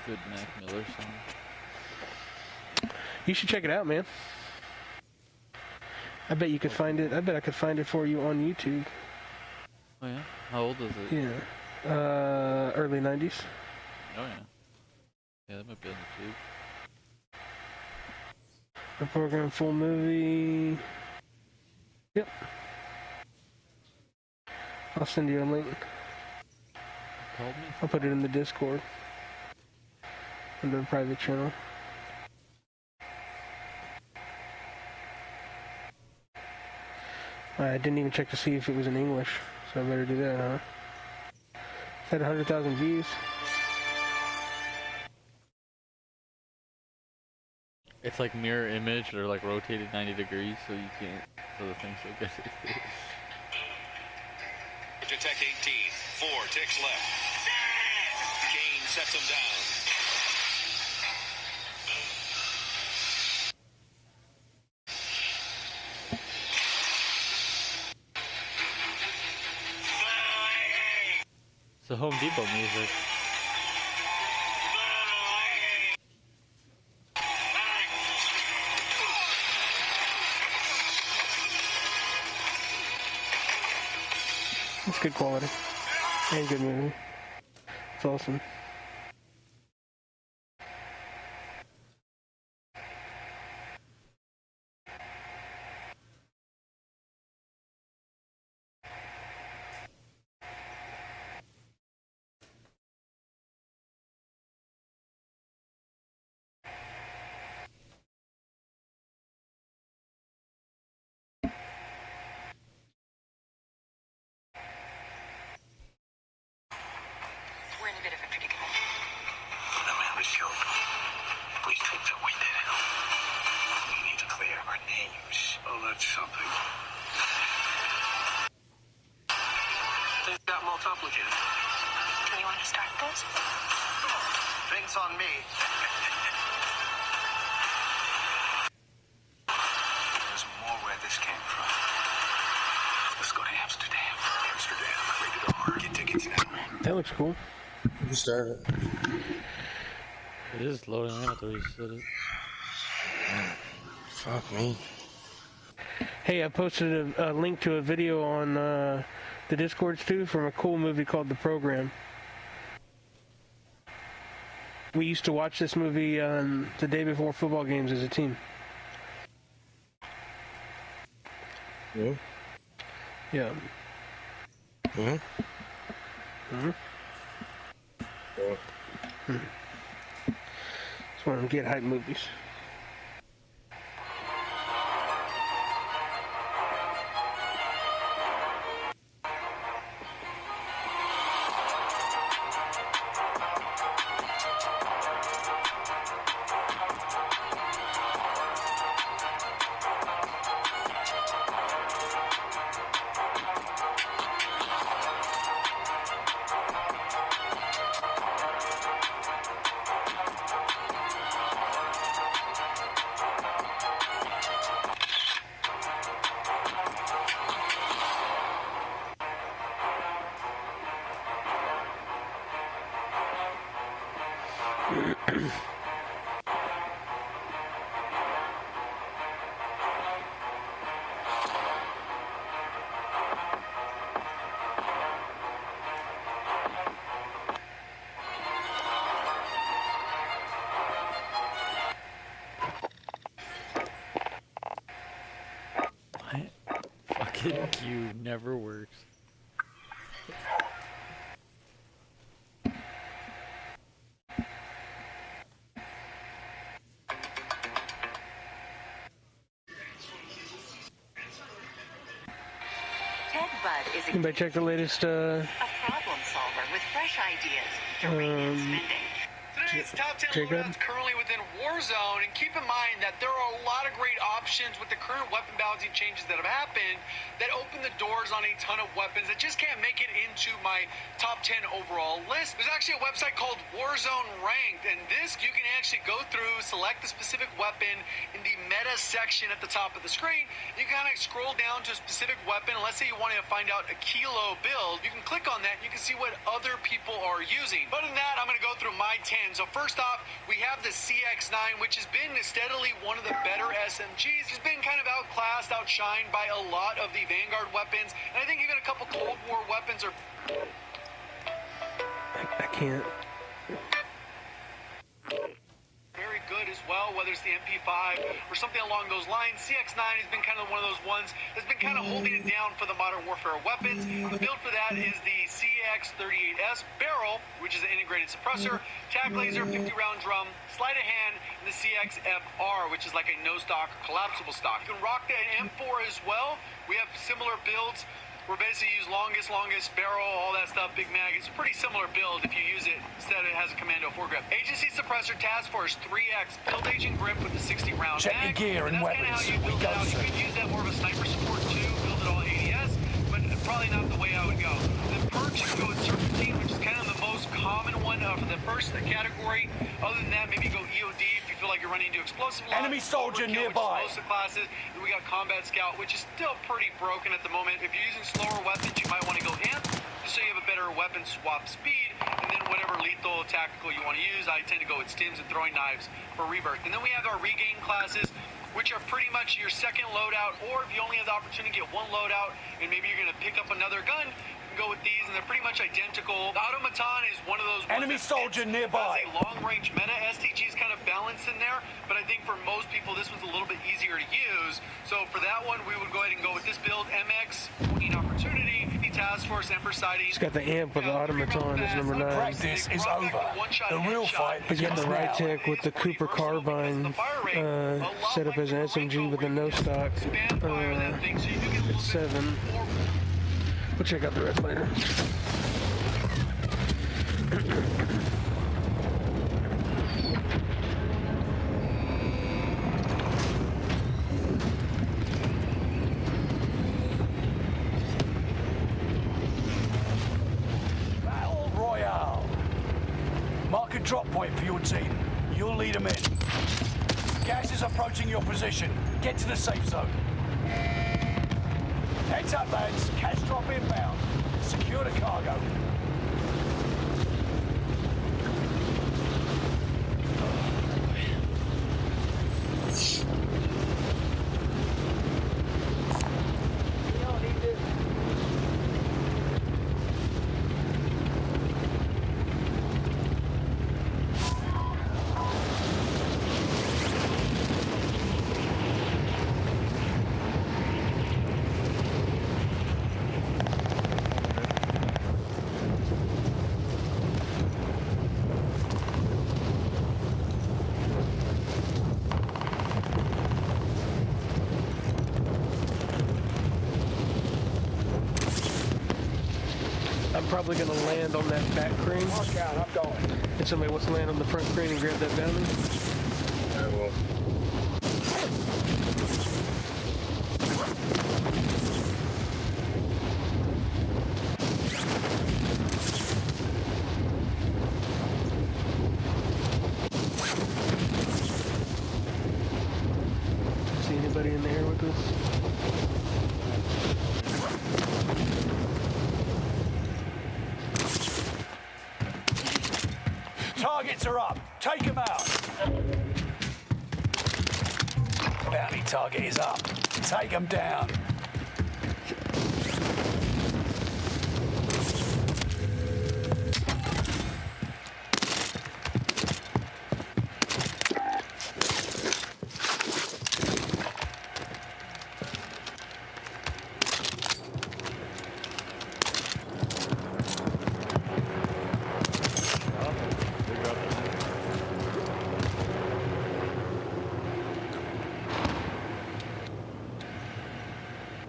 Good Mac Miller song. You should check it out, man. I bet you could find it. I bet I could find it for you on YouTube. Oh yeah? How old is it? Yeah. Early 90s. Oh yeah. Yeah, that might be on YouTube. The program full movie. Yep. I'll send you a link. Called me? I'll put it in the Discord. Under the private channel. I didn't even check to see if it was in English, so I better do that, huh? It's had 100,000 views. It's like mirror image or like rotated 90 degrees, so you can't, so the thing's so good. Detect 18, 4 ticks left. Kane sets him down. It's the Home Depot music. It's good quality. And good movie. It's awesome. On me. There's more where this came from. Let's go to Amsterdam. Rated R. Get tickets now. That looks cool. You started. It is loading. I thought you said it. Fuck me. Hey, I posted a link to a video on the Discords too from a cool movie called The Program. We used to watch this movie the day before football games as a team. Yeah. Yeah. Mm-hmm. Mm-hmm. Yeah. It's one of them get hype movies. Fucking Q never works. Anybody check the latest a problem solver with fresh ideas to rein in spending. Today's top 10 Jacob? loadouts currently within Warzone, and keep in mind that there are a lot of great options with the current weapon balancing changes that have happened that open the doors on a ton of weapons that just can't make it into my top 10 overall list. There's actually a website called Warzone Ranked, and this you can actually go through, select the specific weapon in the meta section at the top of the screen. You can kind of scroll down to a specific weapon, and let's say you want to find out a kilo build, you can click on that and you can see what other people are using. But in that, I'm going to go through my 10. So So first off, we have the CX-9, which has been steadily one of the better SMGs. It's been kind of outclassed, outshined by a lot of the Vanguard weapons, and I think even a couple Cold War weapons are... I can't. very good as well, whether it's the MP5 or something along those lines. CX-9 has been kind of one of those ones that's been kind of holding it down for the modern warfare weapons. The build for that is the CX-38S barrel, which is an integrated suppressor, tac laser, 50-round drum, sleight of hand, and the CX-FR, which is like a no-stock, collapsible stock. You can rock that M4 as well. We have similar builds. We're basically use longest barrel, all that stuff, big mag. It's a pretty similar build if you use it. Instead, it has a commando foregrip. Agency suppressor task force 3X build agent grip with the 60-round Check mag. your gear and that's kind of how you build it out. You could use that more of a sniper support too, build it all ADS, but probably not the way I would go. The perks, you can go with serpentine, which is kind of the most common one for the first category. Other than that, maybe go EOD if you feel like you're running into explosive lock. Enemy soldier Overkill, nearby. Which is most of classes. Then we got combat scout, which is still pretty broken at the moment. If you're using slower weapons, you might want to go amp, just so you have a better weapon swap speed, and then whatever lethal tactical you want to use. I tend to go with stims and throwing knives for rebirth. And then we have our regain classes, which are pretty much your second loadout, or if you only have the opportunity to get one loadout, and maybe you're going to pick up another gun, go with these, and they're pretty much identical. The Automaton is one of those Enemy soldier nearby. Has a long-range meta. STG is kind of balanced in there, but I think for most people this was a little bit easier to use. So for that one, we would go ahead and go with this build, MX, Queen Opportunity, the Task Force, Emperor Sighting. He's got the amp with the Automaton as number 9. Practice is over. The real fight He's got begins the right now. tech with the Cooper carbine set up as an SMG with a no stock 7. We'll check out the rest later. Battle Royale. Mark a drop point for your team. You'll lead them in. Gas is approaching your position. Get to the safe zone. Heads up, lads. Cash drop inbound. Secure the cargo. I'm probably going to land on that back crane. Mark out, I'm going. If somebody wants to land on the front crane and grab that bounty. I will. See anybody in the air with us? Targets are up. Take them out. Bounty target is up. Take them down.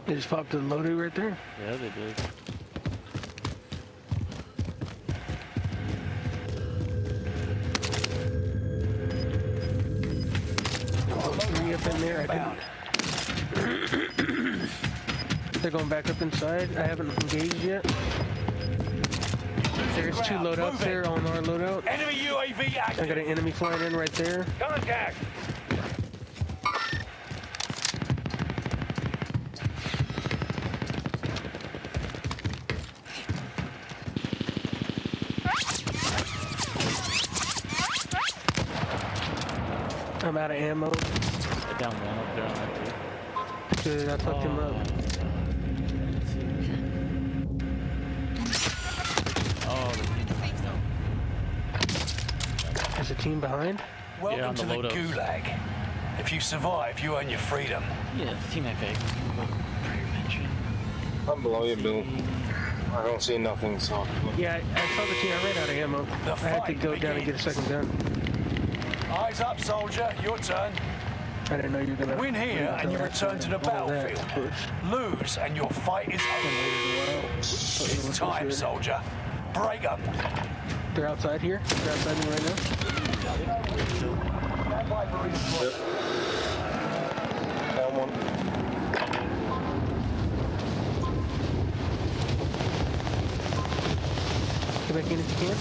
They just popped the loading right there. Yeah, they did. Oh, 3 up in there. They're going back up inside. I haven't engaged yet. There's 2 loadouts there on our loadout. Enemy UAV active. I got an enemy flying in right there. Contact. I'm out of ammo. Get down one up there on that too. Dude, I fucked him up. Oh, There's a team behind? Welcome on to the the loadouts. Gulag. If you survive, you earn your freedom. yeah, it's Team FA. Pre-mention. I'm below you, Bill. I don't see nothing, so. Yeah, I saw the team. I ran out of ammo. The I had to fight go down and get a begins. second gun. Eyes up, soldier. Your turn. I didn't know you were gonna Win here and you return to the battlefield. Lose and your fight is over. It's time, soldier. Break them. They're outside here. They're outside me right now. Yep. Down one. Get back in if you can.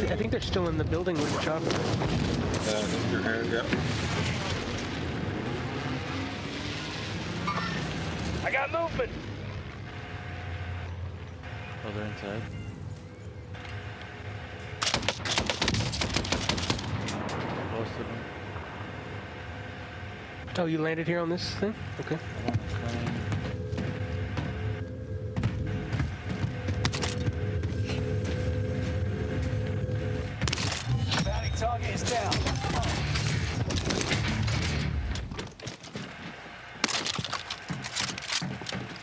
I think they're still in the building with the chopper. Yeah, I think you're here, yeah. I got movement. Oh, they're inside. Close to them. Oh, you landed here on this thing? Okay. I'm on the crane. Bounty target is down.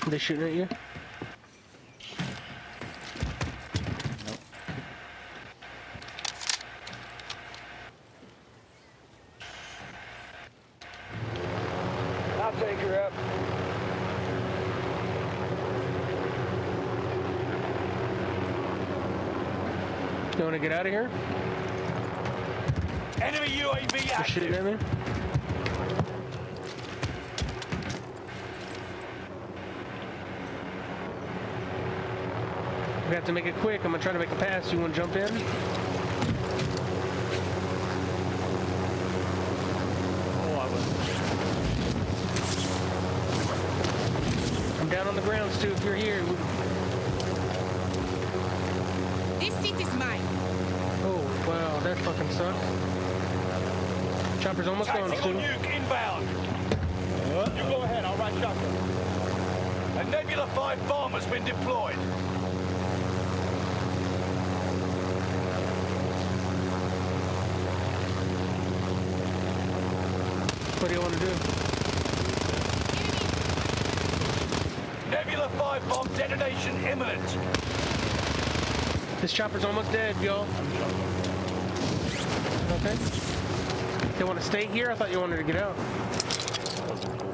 Are they shooting at you? Nope. I'll take her up. You want to get out of here? Enemy UAV They're shooting active. at me? We have to make it quick. I'm gonna try to make a pass. You want to jump in? Oh, I was. I'm down on the ground, Stu. If you're here. This seat is mine. Oh, wow, that fucking sucks. Chopper's almost gone, Tactical Stu. nuke inbound. You go ahead, I'll ride shotgun. A Nebula 5 bomb has been deployed. What do you want to do? Nebula 5 bomb detonation imminent. This chopper's almost dead, y'all. Okay. They want to stay here? I thought you wanted to get out.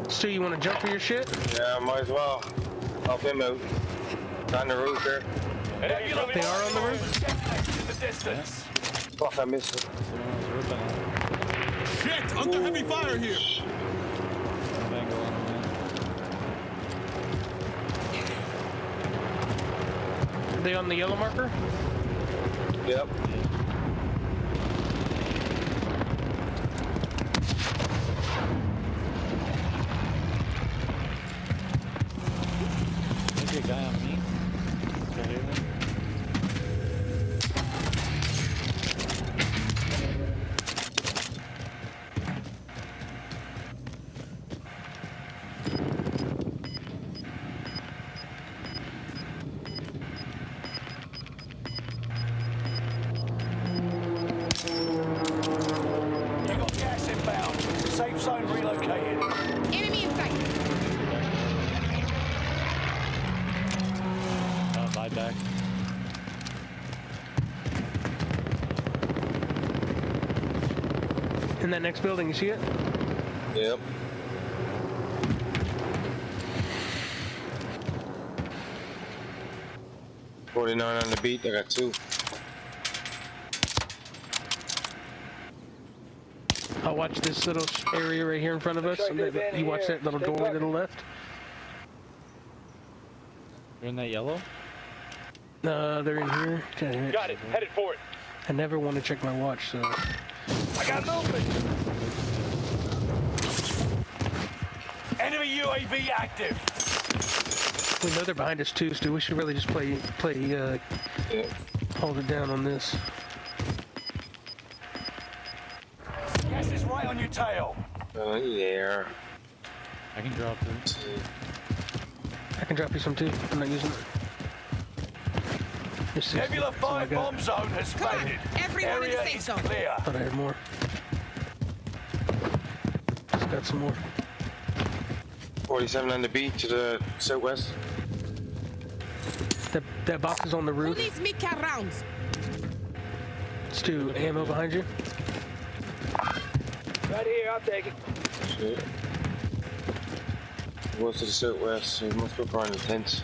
Stu, you want to jump for your shit? Yeah, might as well. Help him out. On the roof there. Nebula They are on the roof? detonated in the distance. Fuck, I missed it. Someone's ripping it. Shit! Under heavy fire here! Bangle on them. Are they on the yellow marker? Yep. Maybe a guy on me. Did I hear him? You got gas inbound. Safe zone relocated. Enemy in sight. Buyback. In that next building, you see it? Yep. $49 on the beat. I got 2. I'll watch this little area right here in front of us. You watch that little doorway to the left. You're in that yellow? They're in here. Damn it. Got it. Headed for it. I never want to check my watch, so. I got movement. Enemy UAV active. We know they're behind us too, Stu. We should really just play hold it down on this. Gas is right on your tail. Oh, yeah. I can drop it. I can drop you some too. I'm not using it. Just Nebula 5 bomb zone has Come on, faded. everyone in the Area safe is zone. clear. Thought I had more. Just got some more. 47 on the beat to the southwest. That box is on the Who roof. needs mid-cat rounds? Stu, ammo behind you. Right here, I'll take it. Shit. Goes to the southwest, so you must look around the tents.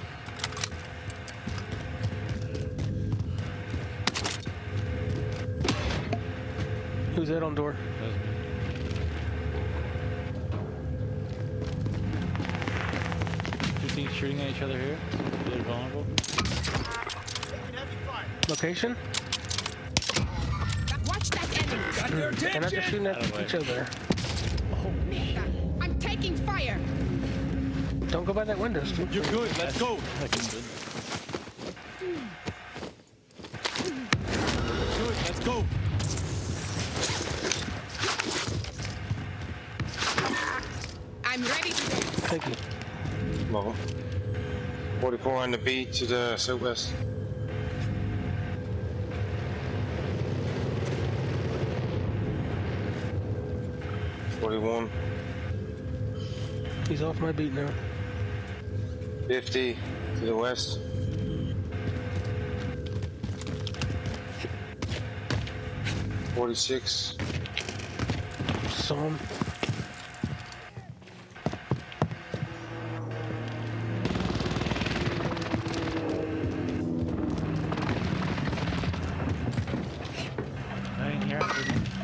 Who's that on door? Two things shooting at each other here. Really vulnerable. Location? Watch that enemy. They're not just shooting at each other. I'm taking fire. Don't go by that window, Stu. You're good. Let's go. Good. Let's go. I'm ready to go. Thank you. Well, 44 on the beat to the southwest. He's off my beat now. 50 to the west. $46. Saw him.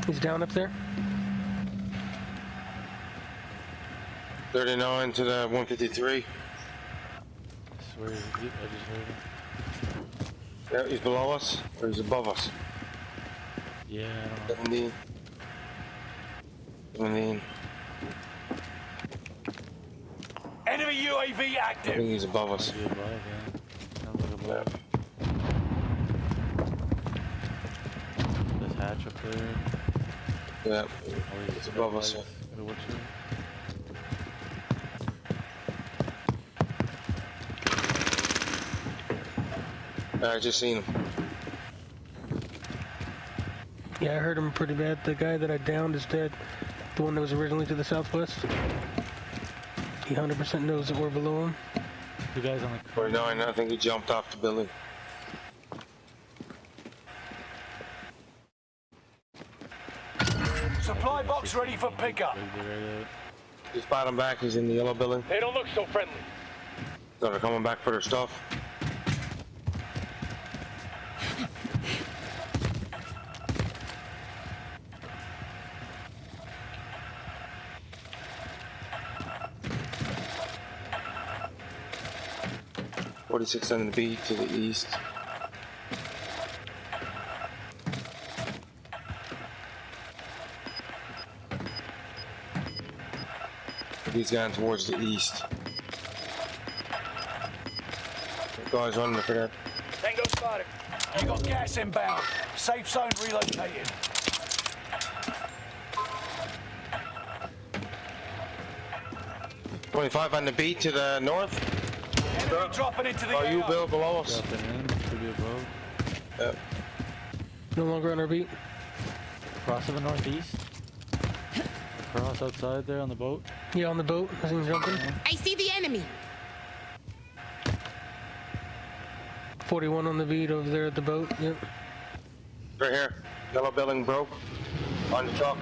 He's down up there. 39 to the 153. I swear, I just heard him. Yeah, he's below us, or he's above us. Yeah, I don't know. 17. 17. Enemy UAV I active. think he's above us. Maybe above, yeah. Sounds like above. This hatch up there. Yeah, Oh, it's above us. Wait, what's it? I just seen him. Yeah, I heard him pretty bad. The guy that I downed is dead. The one that was originally to the southwest. He 100% knows that we're below him. Two guys on the 49, I think he jumped off the building. Supply box ready for pickup. Just bought him back, he's in the yellow building. They don't look so friendly. So they're coming back for their stuff. $46 on the beat to the east. He's gone towards the east. The guys running for that. Tango spotted. You got gas inbound. Safe zone relocated. $25 on the beat to the north. Enemy dropping into the Are you AO. Bill below us? Dropping in, should be above. Yep. No longer on our beat. Cross to the northeast. Cross outside there on the boat. Yeah, on the boat. I seen him jumping. I see the enemy. 41 on the beat over there at the boat. Yep. Right here. Yellow building broke. On the truck.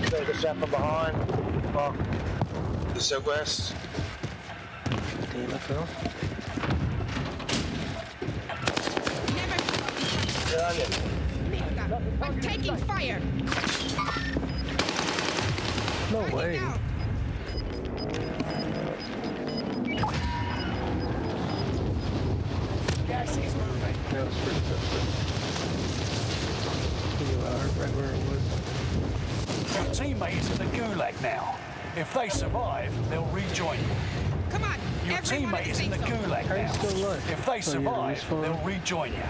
Take a shot from behind. Off the southwest. Damn, I fell. Never Get on you. I'm taking fire. No Target way. down. Gas is moving. That was pretty suspect. Right where it was. Your teammate is in the gulag now. If they survive, they'll rejoin you. Come on. Your Everyone teammate the is in the safe zone. gulag How are you now. still alive? If they Oh, yeah, survive, respawn. they'll rejoin you.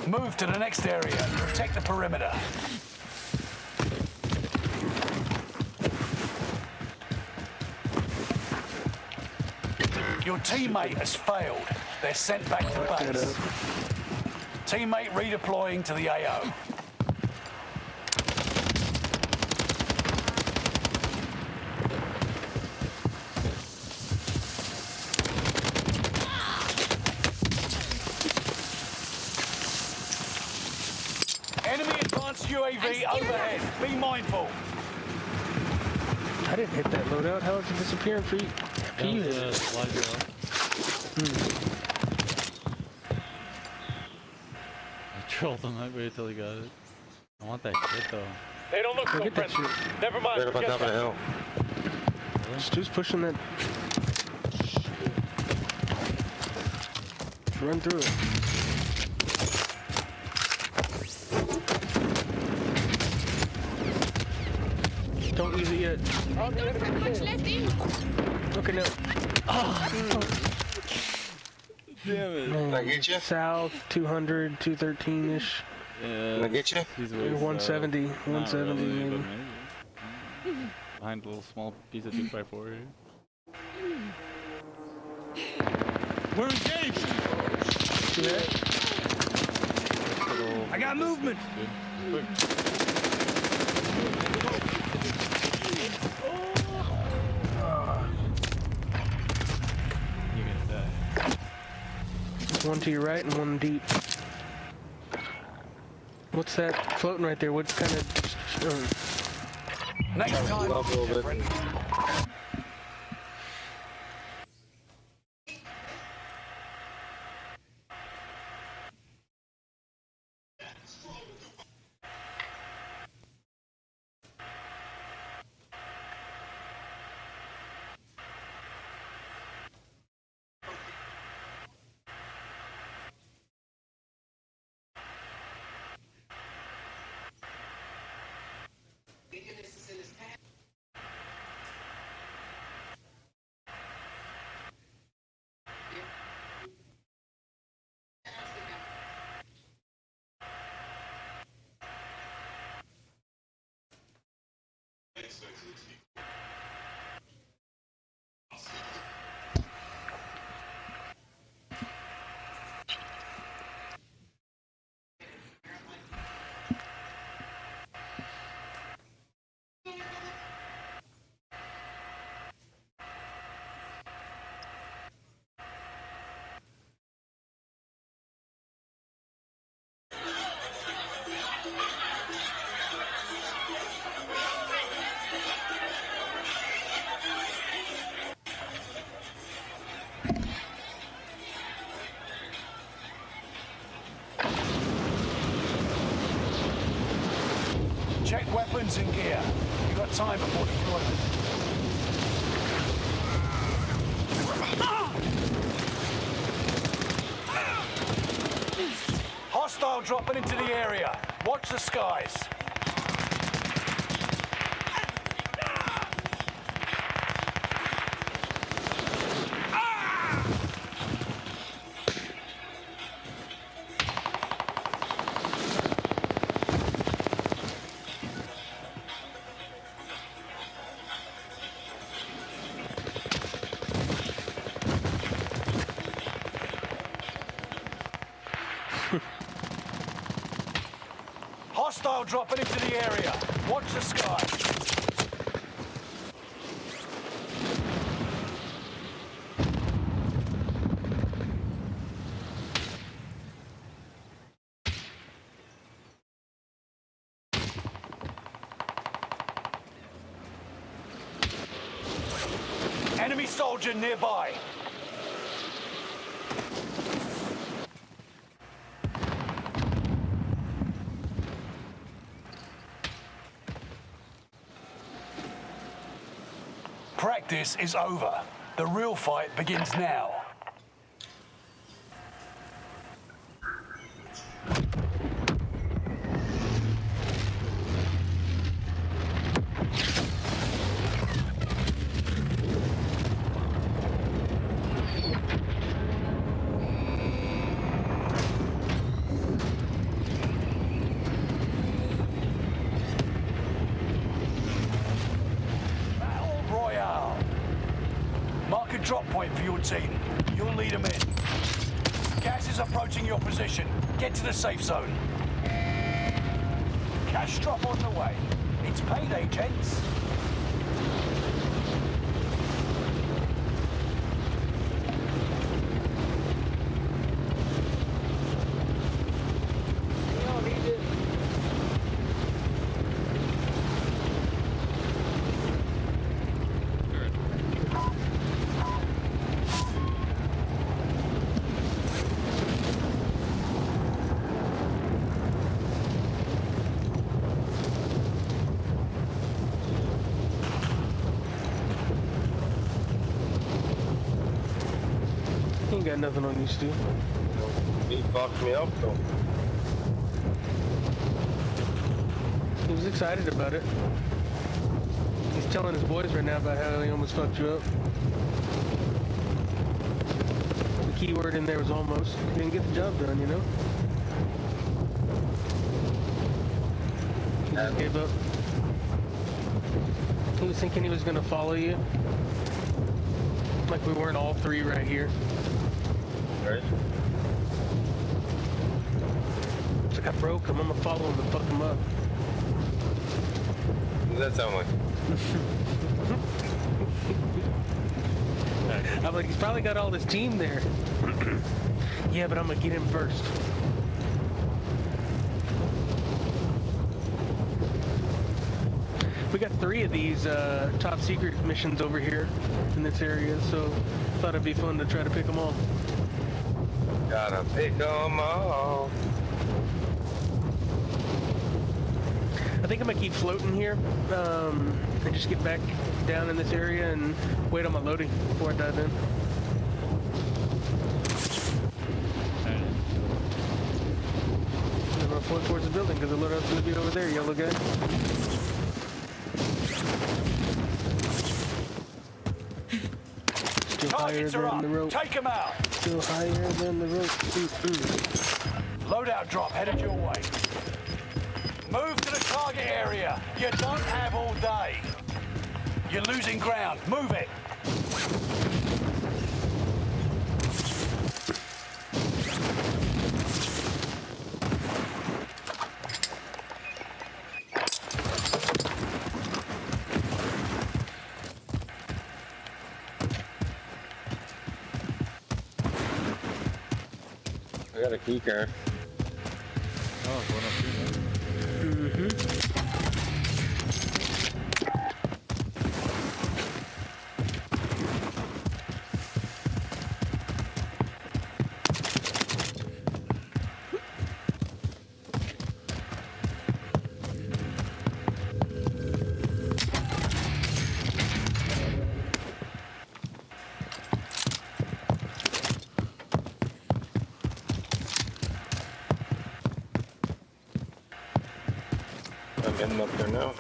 Move to the next area. Protect the perimeter. Your teammate has failed. They're sent back to base. Teammate redeploying to the AO. Enemy advanced UAV overhead. Be mindful. I didn't hit that loadout. How is it disappearing for you? For you? I trolled him that way until he got it. I want that kit though. They don't look so Get that friendly. shit. Never mind. Right up on forget top of the that. hill. Stu's pushing that. Run through it. Don't use it yet. I don't have much left in. Okay, now. Damn it. Can I get you? South 200, 213-ish. Yeah. Can I get you? He's way 170, south. 170 Not really, maybe. but maybe. Behind a little small piece of 2x4 here. We're engaged. See that? I got movement. Quick. You're gonna die. One to your right and one deep. What's that floating right there? What kind of... Next time, Up a little bit. different. Check weapons and gear. You've got time before deployment. Hostile dropping into the area. Watch the skies. Hostile dropping into the area. Watch the sky. Enemy soldier nearby. Practice is over. The real fight begins now. Drop point for your team. You'll lead them in. Gas is approaching your position. Get to the safe zone. Cash drop on the way. It's payday, gents. Ain't got nothing on you, Stu. He fucked me up though. He was excited about it. He's telling his boys right now about how he almost fucked you up. The key word in there was almost. He didn't get the job done, you know? He just gave up. He was thinking he was gonna follow you. Like we weren't all three right here. Right. It's like I broke him, I'm gonna follow him and fuck him up. What does that sound like? I'm like, he's probably got all his team there. Yeah, but I'm gonna get him first. We got 3 of these top secret missions over here in this area, so thought it'd be fun to try to pick them all. Gotta pick 'em all. I think I'm gonna keep floating here and just get back down in this area and wait on my loading before I dive in. I'm gonna float towards the building because the loadout's gonna be over there, yellow guy. Still higher than the rope. Take him out. Still higher than the rope. Loadout drop headed your way. Move to the target area. You don't have all day. You're losing ground. Move it. I got a key card. Oh, going up here. I'm getting up there now.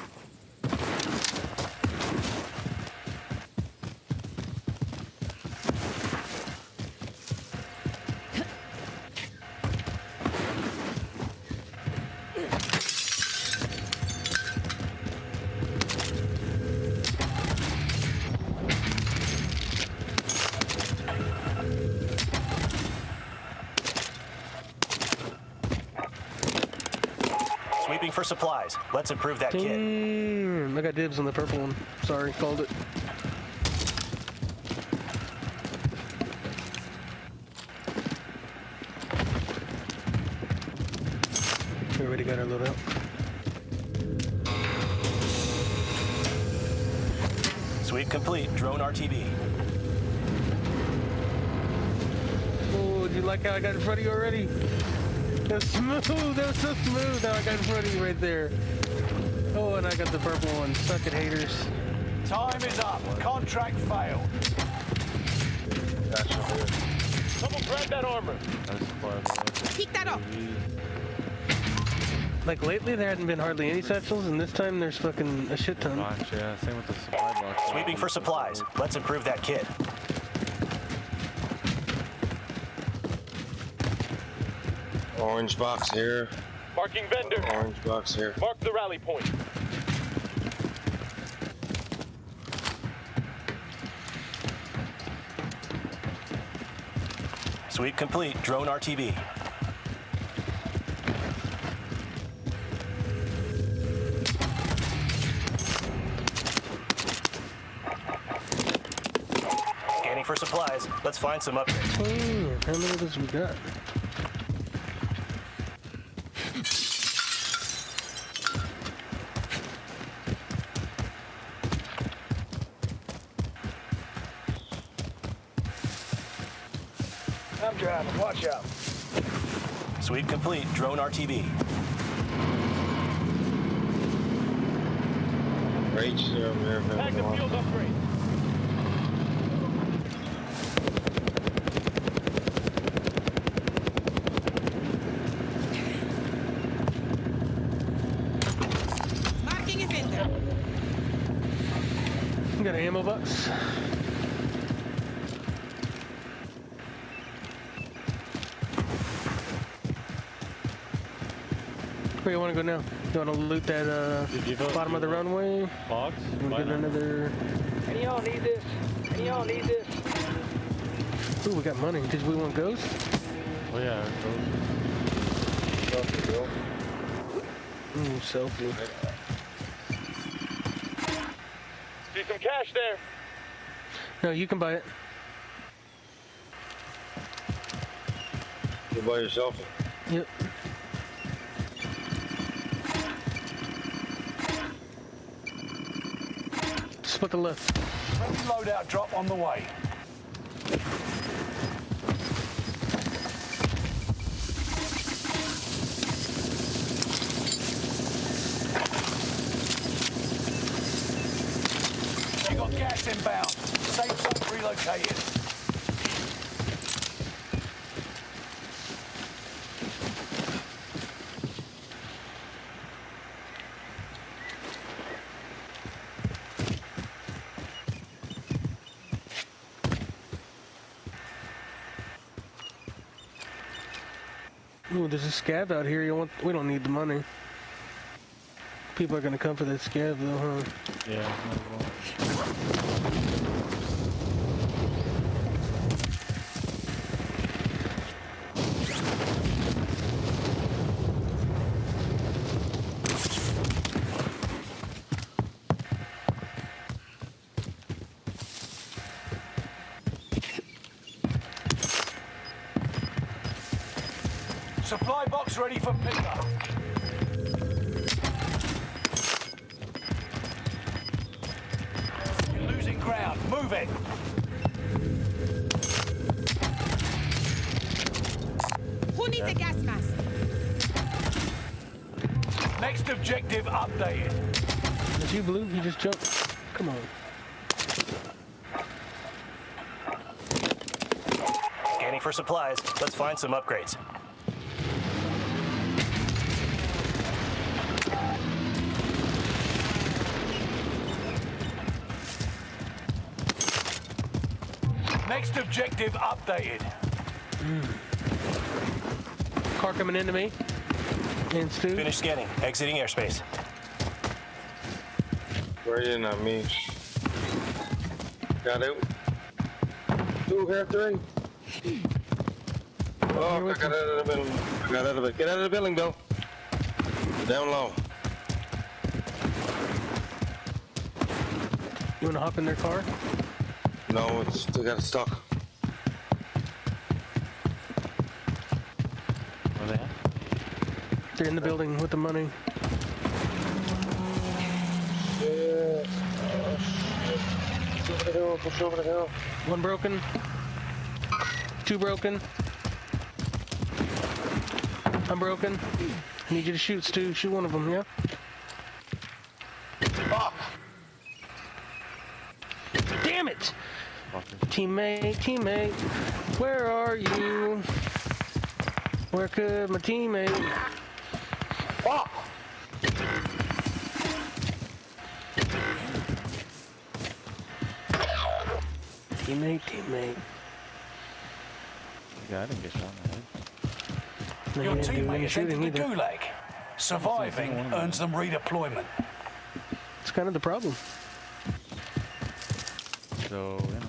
Sweeping for supplies. Let's improve that kit. I got dibs on the purple one. Sorry, called it. We already got our loadout. Sweep complete. Drone RTB. Oh, do you like how I got in front of you already? That was smooth. That was so smooth. Now I got in front of you right there. Oh, and I got the purple one. Suck it, haters. Time is up. Contract failed. Gotcha. Here. Someone grab that armor. Pick that up. Like lately, there hadn't been hardly any satchels, and this time there's fucking a shit ton. Yeah, same with the supply box. Sweeping for supplies. Let's improve that kit. Orange box here. Marking vendor. Orange box here. Mark the rally point. Sweep complete. Drone RTB. Scanning for supplies. Let's find some upgrades. How many of those we got? I'm driving. Watch out. Sweep complete. Drone RTB. Reach there, there. Tag the field upgrade. Marking a vendor. We got an ammo box. Where you want to go now? You want to loot that bottom of the runway? Box? We'll get another. Any of y'all need this? Any of y'all need this? Ooh, we got money. Did we want ghost? Oh yeah, Ooh, selfie. See some cash there. No, you can buy it. You by yourself. Yep. Split the left. Friendly loadout drop on the way. You got gas inbound. Safe zone relocated. Ooh, there's a scav out here. We don't need the money. People are gonna come for that scav though, huh? Yeah. Supply box ready for pickup. You're losing ground. Move it. Who needs a gas mask? Next objective updated. Did you, Blue? You just jumped. Come on. Scanning for supplies. Let's find some upgrades. Next objective updated. Car coming into me. And Stu. Finish scanning. Exiting airspace. Where you not me? Got out. 2 here, 3. Oh, I got out of the building. I got out of it. Get out of the building, Bill. Down low. You wanna hop in their car? No, they got it stuck. Where they at? They're in the building with the money. Yeah. Push over the hill, push over the hill. 1 broken. 2 broken. I'm broken. I need you to shoot, Stu. Shoot one of them, yeah? Fuck! Shit. Fuckers. Teammate, where are you? Where could my teammate? Fuck! Teammate. Yeah, I didn't get shot in the head. No, Your you didn't do teammate any has entered shooting the either. gulag. Surviving earns them redeployment. It's kind of the problem. So, you know,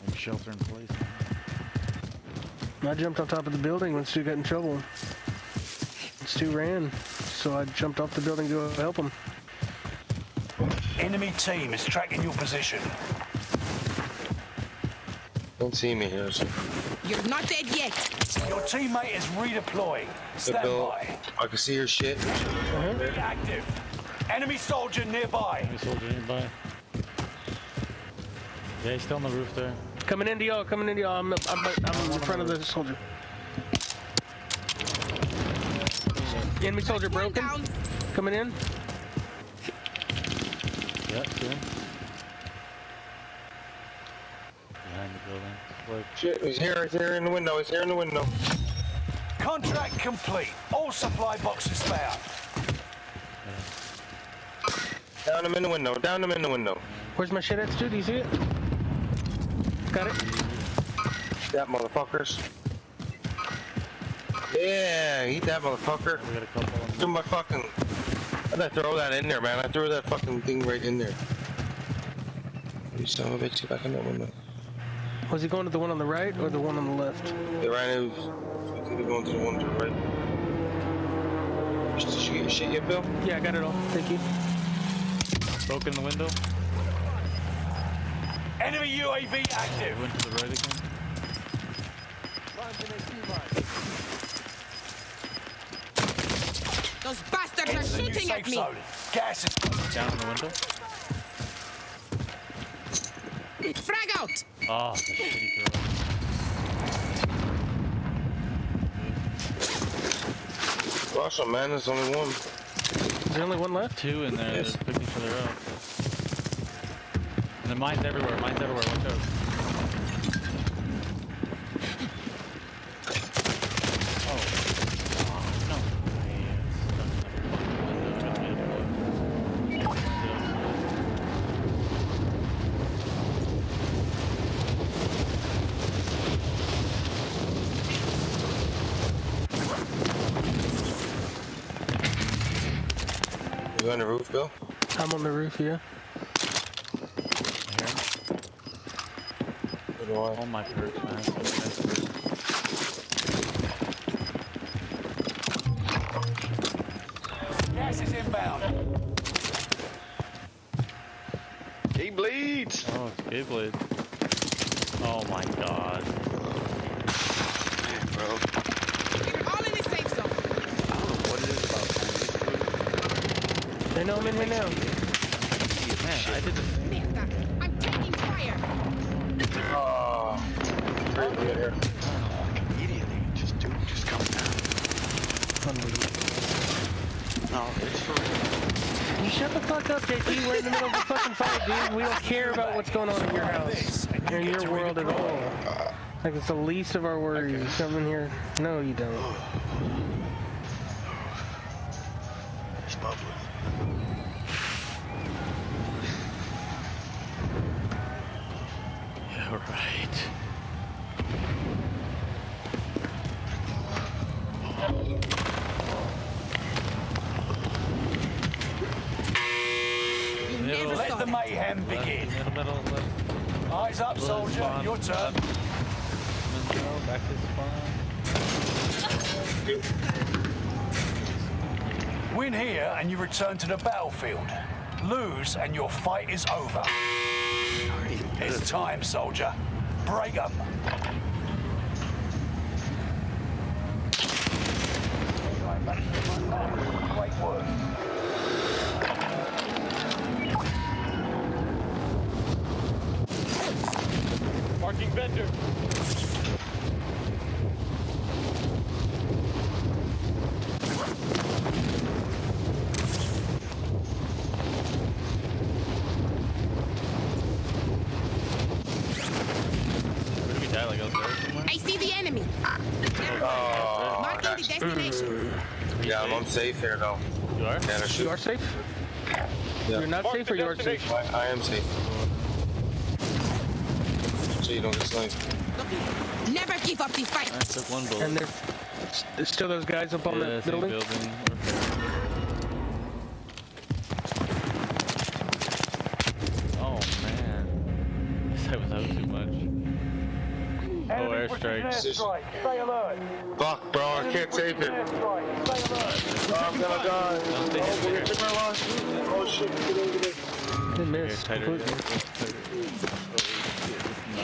maybe shelter in place. I jumped on top of the building when Stu got in trouble. Stu ran, so I jumped off the building to go help him. Enemy team is tracking your position. Don't see me here. So. You're not dead yet. Your teammate is redeploying. Stand Bill, by. I can see your shit. Be active. Enemy soldier nearby. Enemy soldier nearby. Yeah, he's still on the roof there. Coming into y'all. I'm in front of the soldier. Enemy soldier One broken. down. Coming in. Yeah, see him. Behind the building. Look. Shit, he's here in the window. He's here in the window. Contract complete. All supply boxes found. Down him in the window. Where's my shit at, Stu? Do you see it? Got it. That motherfuckers. Yeah, eat that motherfucker. We got a couple of Do them. my fucking. I gotta throw that in there, man. I threw that fucking thing right in there. You son of a bitch, get back in that window. Was he going to the one on the right or the one on the left? Yeah, right now, he's going to the one to the right. Did you get your shit yet, Bill? Yeah, I got it all. Thank you. Broke in the window. Enemy UAV active. Went to the right again. Those bastards are Into the new shooting at safe me. zone. Gas is Down in the window. Frag out. Oh, the shitty throw. Awesome, man. There's only one. Is there only one left? Two in there. Yes. They're picking each other up. And the mine's everywhere. Watch out. Oh. No. You on the roof, Bill? I'm on the roof, yeah. So do I. All my perks, man. gas is inbound. He bleeds. Oh, it's Beyblade. Oh my god. Man, bro. We're all in the safe zone. I don't know what it is about They know I'm in here now. Man, I did this. Mierda. I'm taking fire. Oh, great to get here. immediately. Just come down. No, it's for real. You shut the fuck up, JT. We're in the middle of the fucking fight, dude. We don't care about what's going on in your house or in your world at all. Like, it's the least of our worries. You come in here. No, you don't. It's bubbling. Yeah, right. You never Let saw the that. mayhem begin. Middle, left. Eyes up, soldier. Spawn. Your turn. Middle, back to spawn. Win here and you return to the battlefield. Lose and your fight is over. It's time, soldier. Break 'em. Great work. Marking vendor. else there somewhere? I see the enemy. Oh, Marking the destination. yeah, I'm safe here though. You are? Yeah, they're You shooting. are safe? Yeah. You're not safe or you are safe? I am safe. So you don't get sniped. Never give up the fight. I took one bullet. And there's still those guys up on the same building? building. Oh man. This side was out too much. Oh, airstrike. Stay alert. Fuck, bro, I can't save it. Airstrike. Stay alert. Oh, I'm gonna die. Don't stay here. Oh shit, get over there. They Here, missed. tighter. completely.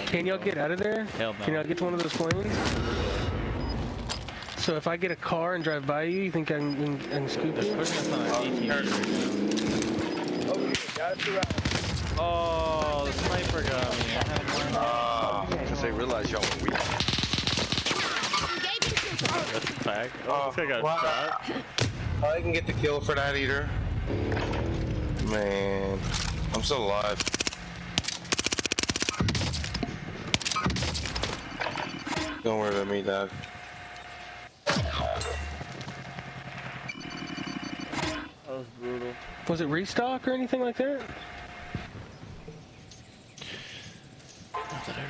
Can y'all get out of there? Hell no. Can y'all get to one of those planes? So if I get a car and drive by you, you think I can scoop They're you? pushing us on an 18 right now. Oh, the sniper got me. I had one. Because they realize y'all are weak. That's a fact. Oh, this guy got shot. I can get the kill for that either. Man, I'm still alive. Don't worry about me, dog. That was brutal. Was it restock or anything like that? Not that I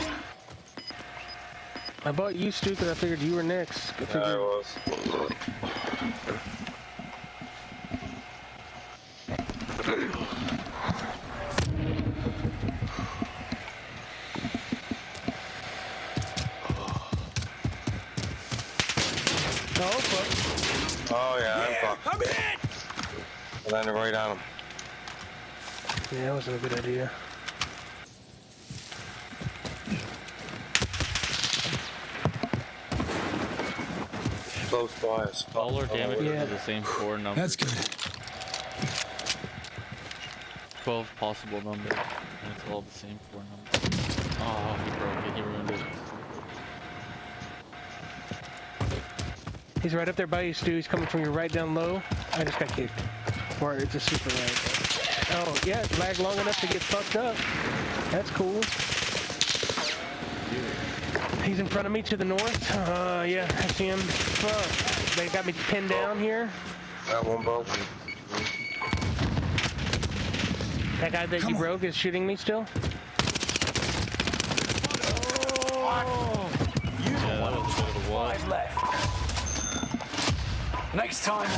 recall. I bought you, Stu, because I figured you were next. Yeah, I was. Oh, fuck. Oh yeah, I'm fucked. I'm hit. I landed right on him. Yeah, that wasn't a good idea. Close by us. All our damage Yeah. is the same 4 numbers. That's good. 12 possible numbers. And it's all the same 4 numbers. Oh, he broke it. He ruined it. He's right up there by you, Stu. He's coming from your right down low. I just got kicked. Or it's a super lag. Oh, yeah, lag long enough to get fucked up. That's cool. He's in front of me to the north. Yeah, I see him. Fuck. They got me pinned down here. That one broke. That guy that you broke is shooting me still. Oh. You Yeah, that was a bit of a wall. 5 left. Next time.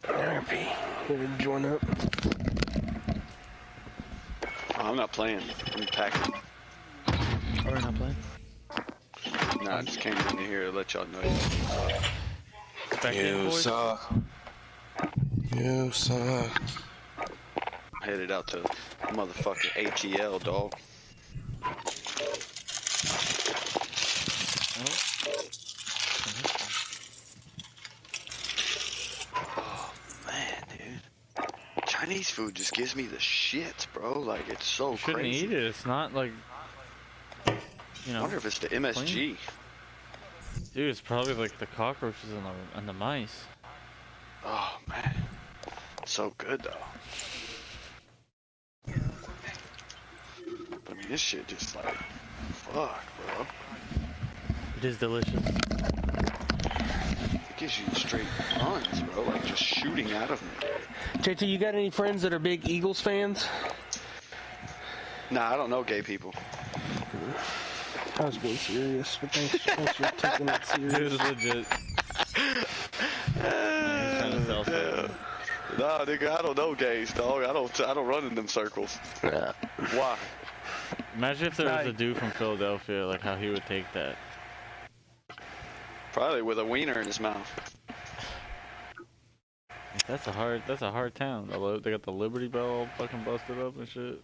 RP. Gonna join up. Oh, I'm not playing. I'm packing. Or not playing. Nah, I just came in here to let y'all know. Back in, You boys. suck. You suck. Headed out to motherfucking ATL, dog. Oh man, dude. Chinese food just gives me the shits, bro. Like it's so You shouldn't crazy. eat it. It's not like, you I know. wonder if it's the MSG. Dude, it's probably like the cockroaches and the mice. Oh man, so good though. But I mean, this shit just like, fuck, bro. It is delicious. It gives you straight runs, bro. Like just shooting out of me. JT, you got any friends that are big Eagles fans? Nah, I don't know gay people. I was being serious, but thanks for taking it It serious. was legit. He's trying to sell something. Nah, nigga, I don't know gays, dog. I don't run in them circles. Yeah. Why? Imagine if there was a dude from Philadelphia, like how he would take that. Probably with a wiener in his mouth. That's a hard town. They got the Liberty Bell all fucking busted up and shit.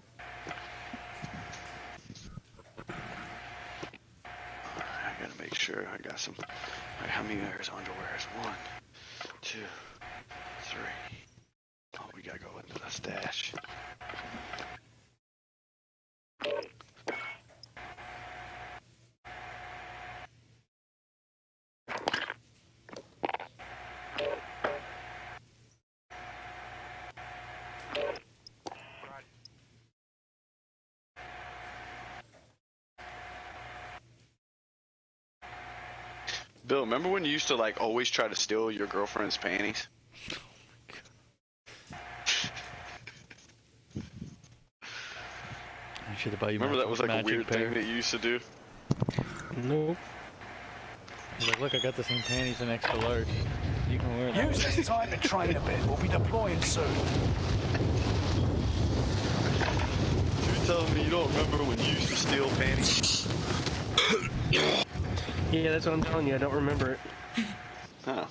I gotta make sure I got some. Alright, how many pairs of underwear is 1, 2, 3. Oh, we gotta go into the stash. Bill, remember when you used to like always try to steal your girlfriend's panties? I should have bought you. Remember that was like a weird pair. thing that you used to do? Nope. He's like, look, I got the same panties in extra large. You can wear them. Use this time to train a bit. We'll be deploying soon. You're telling me you don't remember when you used to steal panties? Yeah, that's what I'm telling you. I don't remember it. Huh.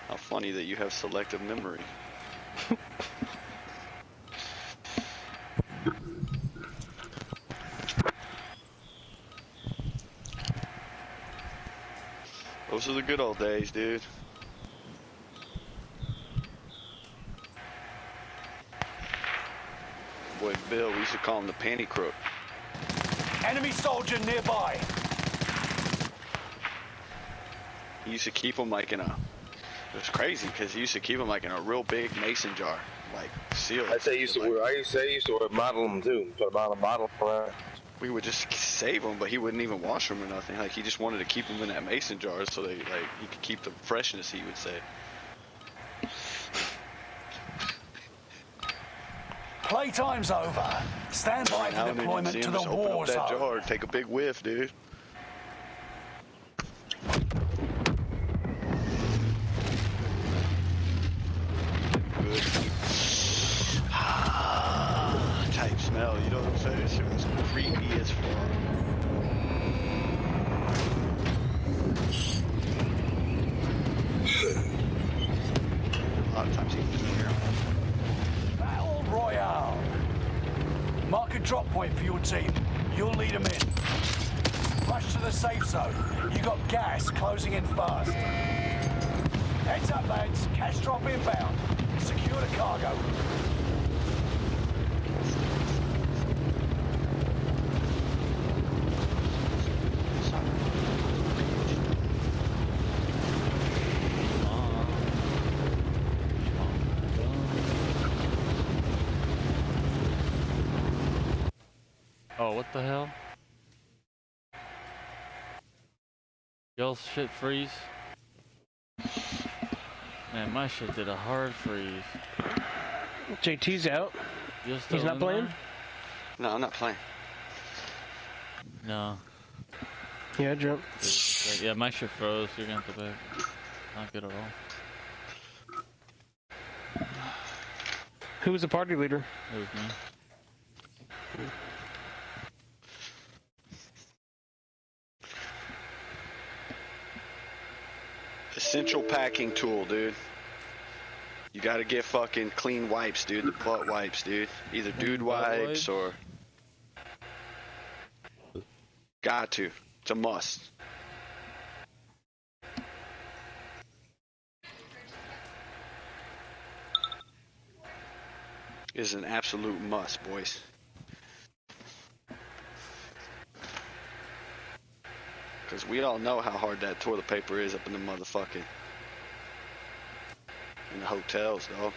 How funny that you have selective memory. Those are the good old days, dude. Boy, Bill, we used to call him the panty crook. Enemy soldier nearby. He used to keep them like in a... It was crazy because he used to keep them like in a real big mason jar, like sealed. I say used to wear. I used to wear model them too. Put them on a bottle for that. We would just save them, but he wouldn't even wash them or nothing. Like he just wanted to keep them in that mason jar so they like he could keep the freshness. He would say. Playtime's over. Stand by Now for and then you'd deployment see to him the just open war up that zone. jar, take a big whiff, dude. Good. Type smell, you know what I'm saying? Shit was creepy as fuck. A lot of times he was here. Battle Royale. Mark a drop point for your team. You'll lead them in. Rush to the safe zone. You got gas closing in fast. Heads up, lads. Cash drop inbound. Secure the cargo. Oh, what the hell? Y'all's shit freeze? Man, my shit did a hard freeze. JT's out. You're still He's not in playing? there? No, I'm not playing. No. Yeah, jump. Yeah, my shit froze. You're gonna have to back. Not good at all. Who was the party leader? It was me. Essential packing tool, dude. You gotta get fucking clean wipes, dude. The butt wipes, dude. Either dude wipes or... Got to. It's a must. It's an absolute must, boys. Because we all know how hard that toilet paper is up in the motherfucking... in the hotels, dog.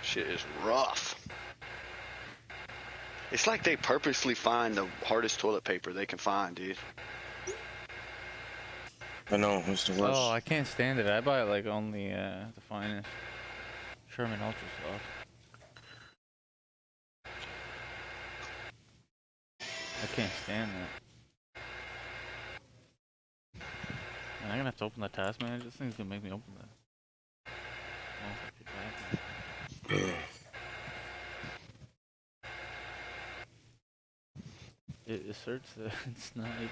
Shit is rough. It's like they purposely find the hardest toilet paper they can find, dude. I know, it's the worst. Oh, I can't stand it. I buy it like only the finest. Sherman Ultra Soft. I can't stand that. Man, I'm gonna have to open the task manager. This thing's gonna make me open that. It asserts that it's not even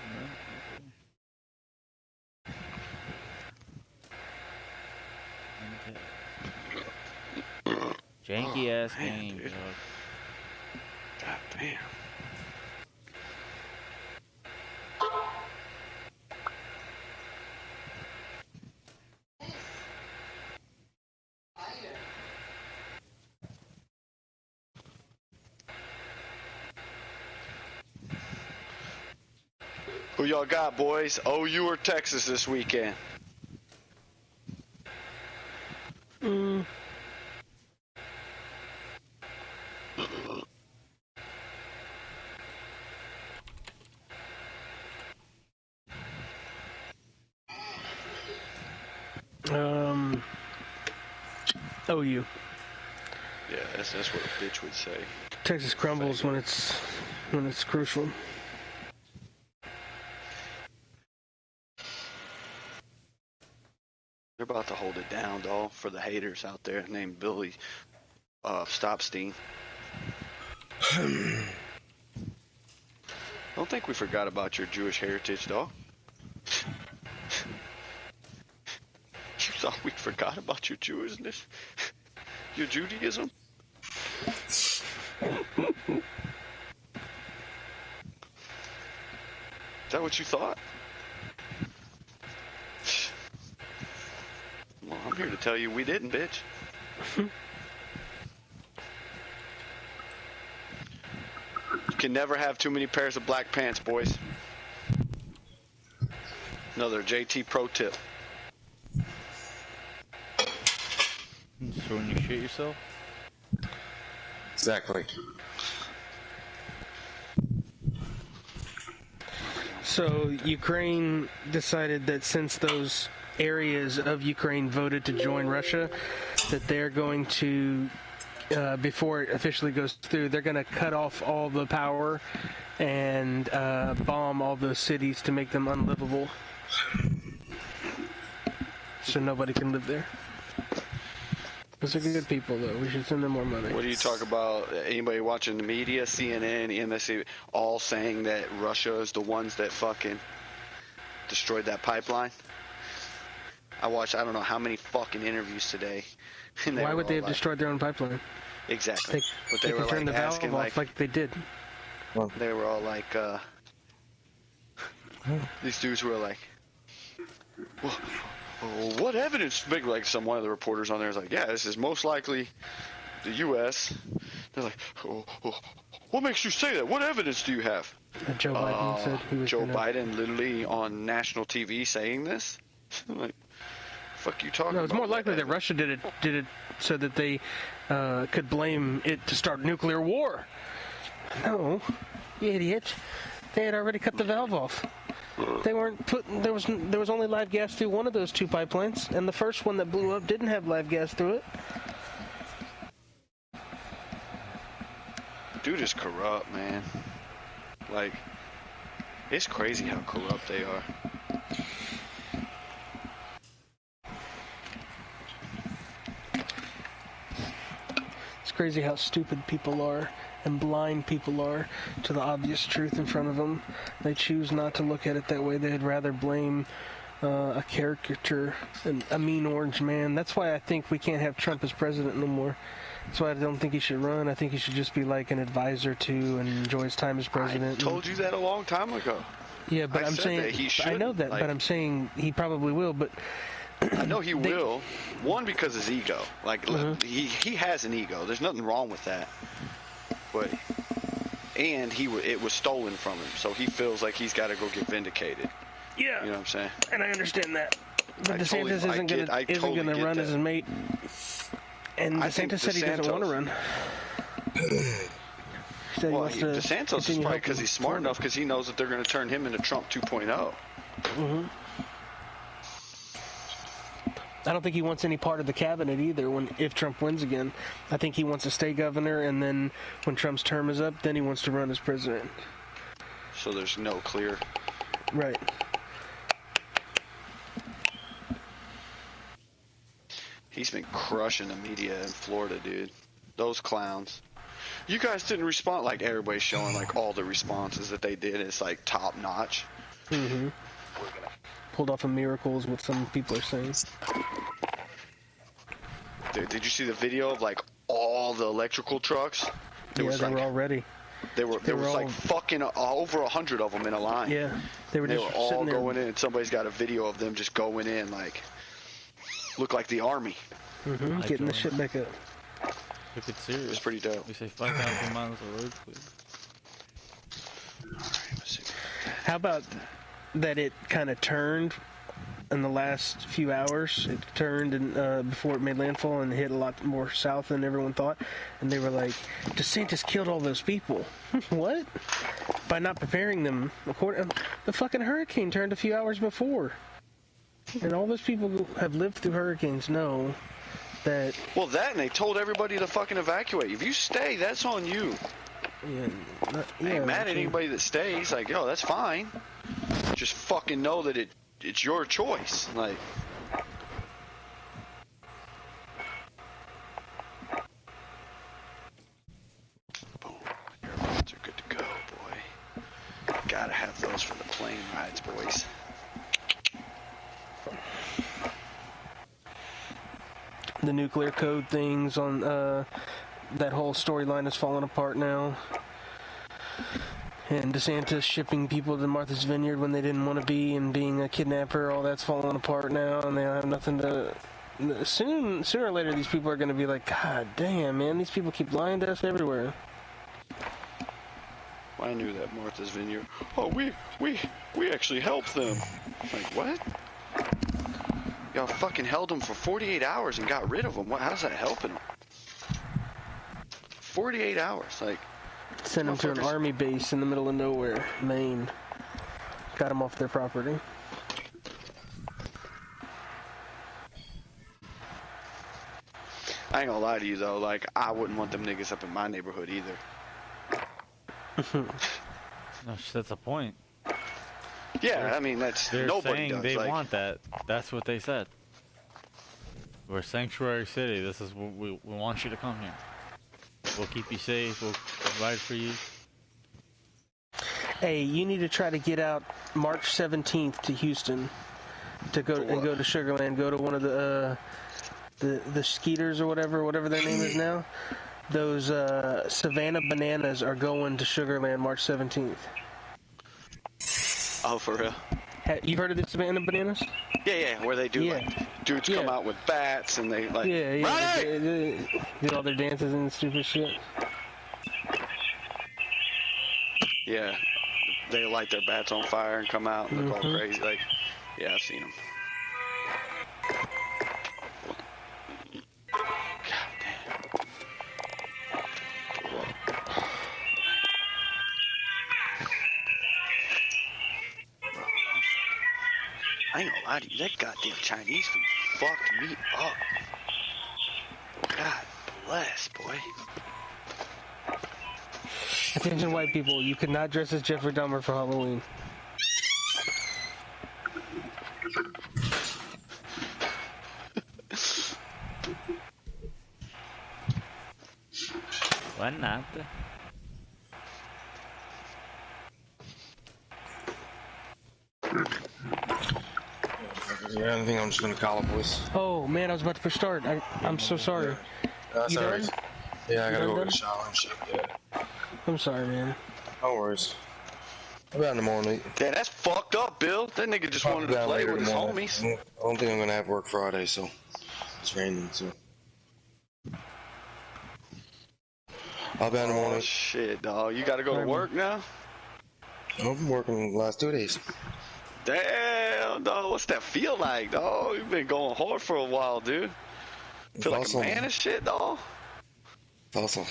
right. Janky ass game, dude. dog. God damn. Who y'all got, boys? OU or Texas this weekend? OU. Yeah, that's what a bitch would say. Texas crumbles when it's crucial. They're about to hold it down, though, for the haters out there named Billy Stopstein. Don't think we forgot about your Jewish heritage, though. You thought we forgot about your Jewishness? Your Judaism? Is that what you thought? Well, I'm here to tell you we didn't, bitch. You can never have too many pairs of black pants, boys. Another JT pro tip. So when you shit yourself? Exactly. So Ukraine decided that since those areas of Ukraine voted to join Russia, that they're going to, before it officially goes through, they're going to cut off all the power and bomb all those cities to make them unlivable. So nobody can live there. Those are good people, though. We should send them more money. What do you talk about? Anybody watching the media, CNN, MSC, all saying that Russia is the ones that fucking destroyed that pipeline? I watched I don't know how many fucking interviews today. And why would they have destroyed their own pipeline? Exactly. But they were turn like the valve asking off like they did. They were all like, these dudes were like, well, what evidence? Big like one of the reporters on there is like, yeah, this is most likely the U.S. They're like, what makes you say that? What evidence do you have? Joe Biden said he was Joe Biden literally on national TV saying this. Like, fuck you talking? No, it's about more likely that Russia did it so that they could blame it to start nuclear war. No, you idiot! They had already cut the valve off. They weren't putting. There was only live gas through one of those two pipelines, and the first one that blew up didn't have live gas through it. Dude is corrupt, man. Like, it's crazy how corrupt they are. It's crazy how stupid people are and blind people are to the obvious truth in front of them. They choose not to look at it that way. They'd rather blame a caricature, a mean orange man. That's why I think we can't have Trump as president no more. That's why I don't think he should run. I think he should just be like an advisor to and enjoy his time as president. I told you that a long time ago. Yeah, but I'm saying, that he I know that, but I'm saying he probably will, but I know he will. One, because his ego. Like, he has an ego. There's nothing wrong with that. But, and it was stolen from him, so he feels like he's got to go get vindicated. Yeah. You know what I'm saying? And I understand that. But DeSantis isn't going to run as his mate. And DeSantis said he doesn't want to run. Well, DeSantis is probably because he's smart enough, because he knows that they're going to turn him into Trump 2.0. I don't think he wants any part of the cabinet either if Trump wins again. I think he wants to stay governor, and then when Trump's term is up, then he wants to run as president. So there's no clear... Right. He's been crushing the media in Florida, dude. Those clowns. You guys didn't respond like everybody's showing, like all the responses that they did. It's like top notch. Pulled off a miracle is what some people are saying. Dude, did you see the video of like all the electrical trucks? They were all ready. There was like fucking over 100 of them in a line. Yeah, they were all going in, and somebody's got a video of them just going in, like, look like the army. Getting the shit back up. Look, it's serious. It's pretty dope. We say 5,000 miles of road, please. How about that it kind of turned in the last few hours? It turned and before it made landfall and hit a lot more south than everyone thought. And they were like, DeSantis killed all those people. What? By not preparing them. The fucking hurricane turned a few hours before. And all those people who have lived through hurricanes know that. Well, that and they told everybody to fucking evacuate. If you stay, that's on you. Yeah, I ain't mad at anybody that stays. Like, yo, that's fine. Just fucking know that it's your choice. Like. Boom. Your roads are good to go, boy. Gotta have those for the plane rides, boys. The nuclear code things on that whole storyline is falling apart now. And DeSantis shipping people to Martha's Vineyard when they didn't want to be, and being a kidnapper, all that's falling apart now, and they have nothing to... Sooner or later, these people are going to be like, God damn, man, these people keep lying to us everywhere. I knew that Martha's Vineyard. Oh, we actually helped them. Like, what? Y'all fucking held them for 48 hours and got rid of them. How's that helping them? 48 hours, like... Sent them to an army base in the middle of nowhere, Maine. Got them off their property. I ain't gonna lie to you though, like, I wouldn't want them niggas up in my neighborhood either. No, that's the point. Yeah, I mean, that's... They're nobody saying does. they Like, want that. That's what they said. We're a sanctuary city. This is what we want you to come here. We'll keep you safe. We'll provide for you. Hey, you need to try to get out March 17th to Houston to go to Sugarland. Go to one of the Skeeters or whatever their name is now. Those Savannah Bananas are going to Sugarland March 17th. oh, for real? You've heard of the Savannah Bananas? Yeah, where they do, like, dudes come out with bats and they, like... They do all their dances and stupid shit. Yeah, they light their bats on fire and come out and look all crazy. Like, yeah, I've seen them. I ain't gonna lie to you, that goddamn Chinese food fucked me up. God bless, boy. Attention white people, you could not dress as Jeffrey Dahmer for Halloween. Why not? Yeah, I think I'm just gonna call it, boys. Oh man, I was about to push start. I'm so sorry. That's You alright. done? Yeah, I gotta go done? get a shower and shit. Yeah. I'm sorry, man. No worries. I'll be out in the morning. Damn, that's fucked up, Bill. That nigga just wanted to play with his homies. I don't think I'm gonna have work Friday, so it's raining, so I'll be out in the morning. Oh shit, dog. You gotta go to work now? I've been working the last 2 days. Damn, dog. What's that feel like, dog? You've been going hard for a while, dude. Feel like a man and shit, dog? Awesome.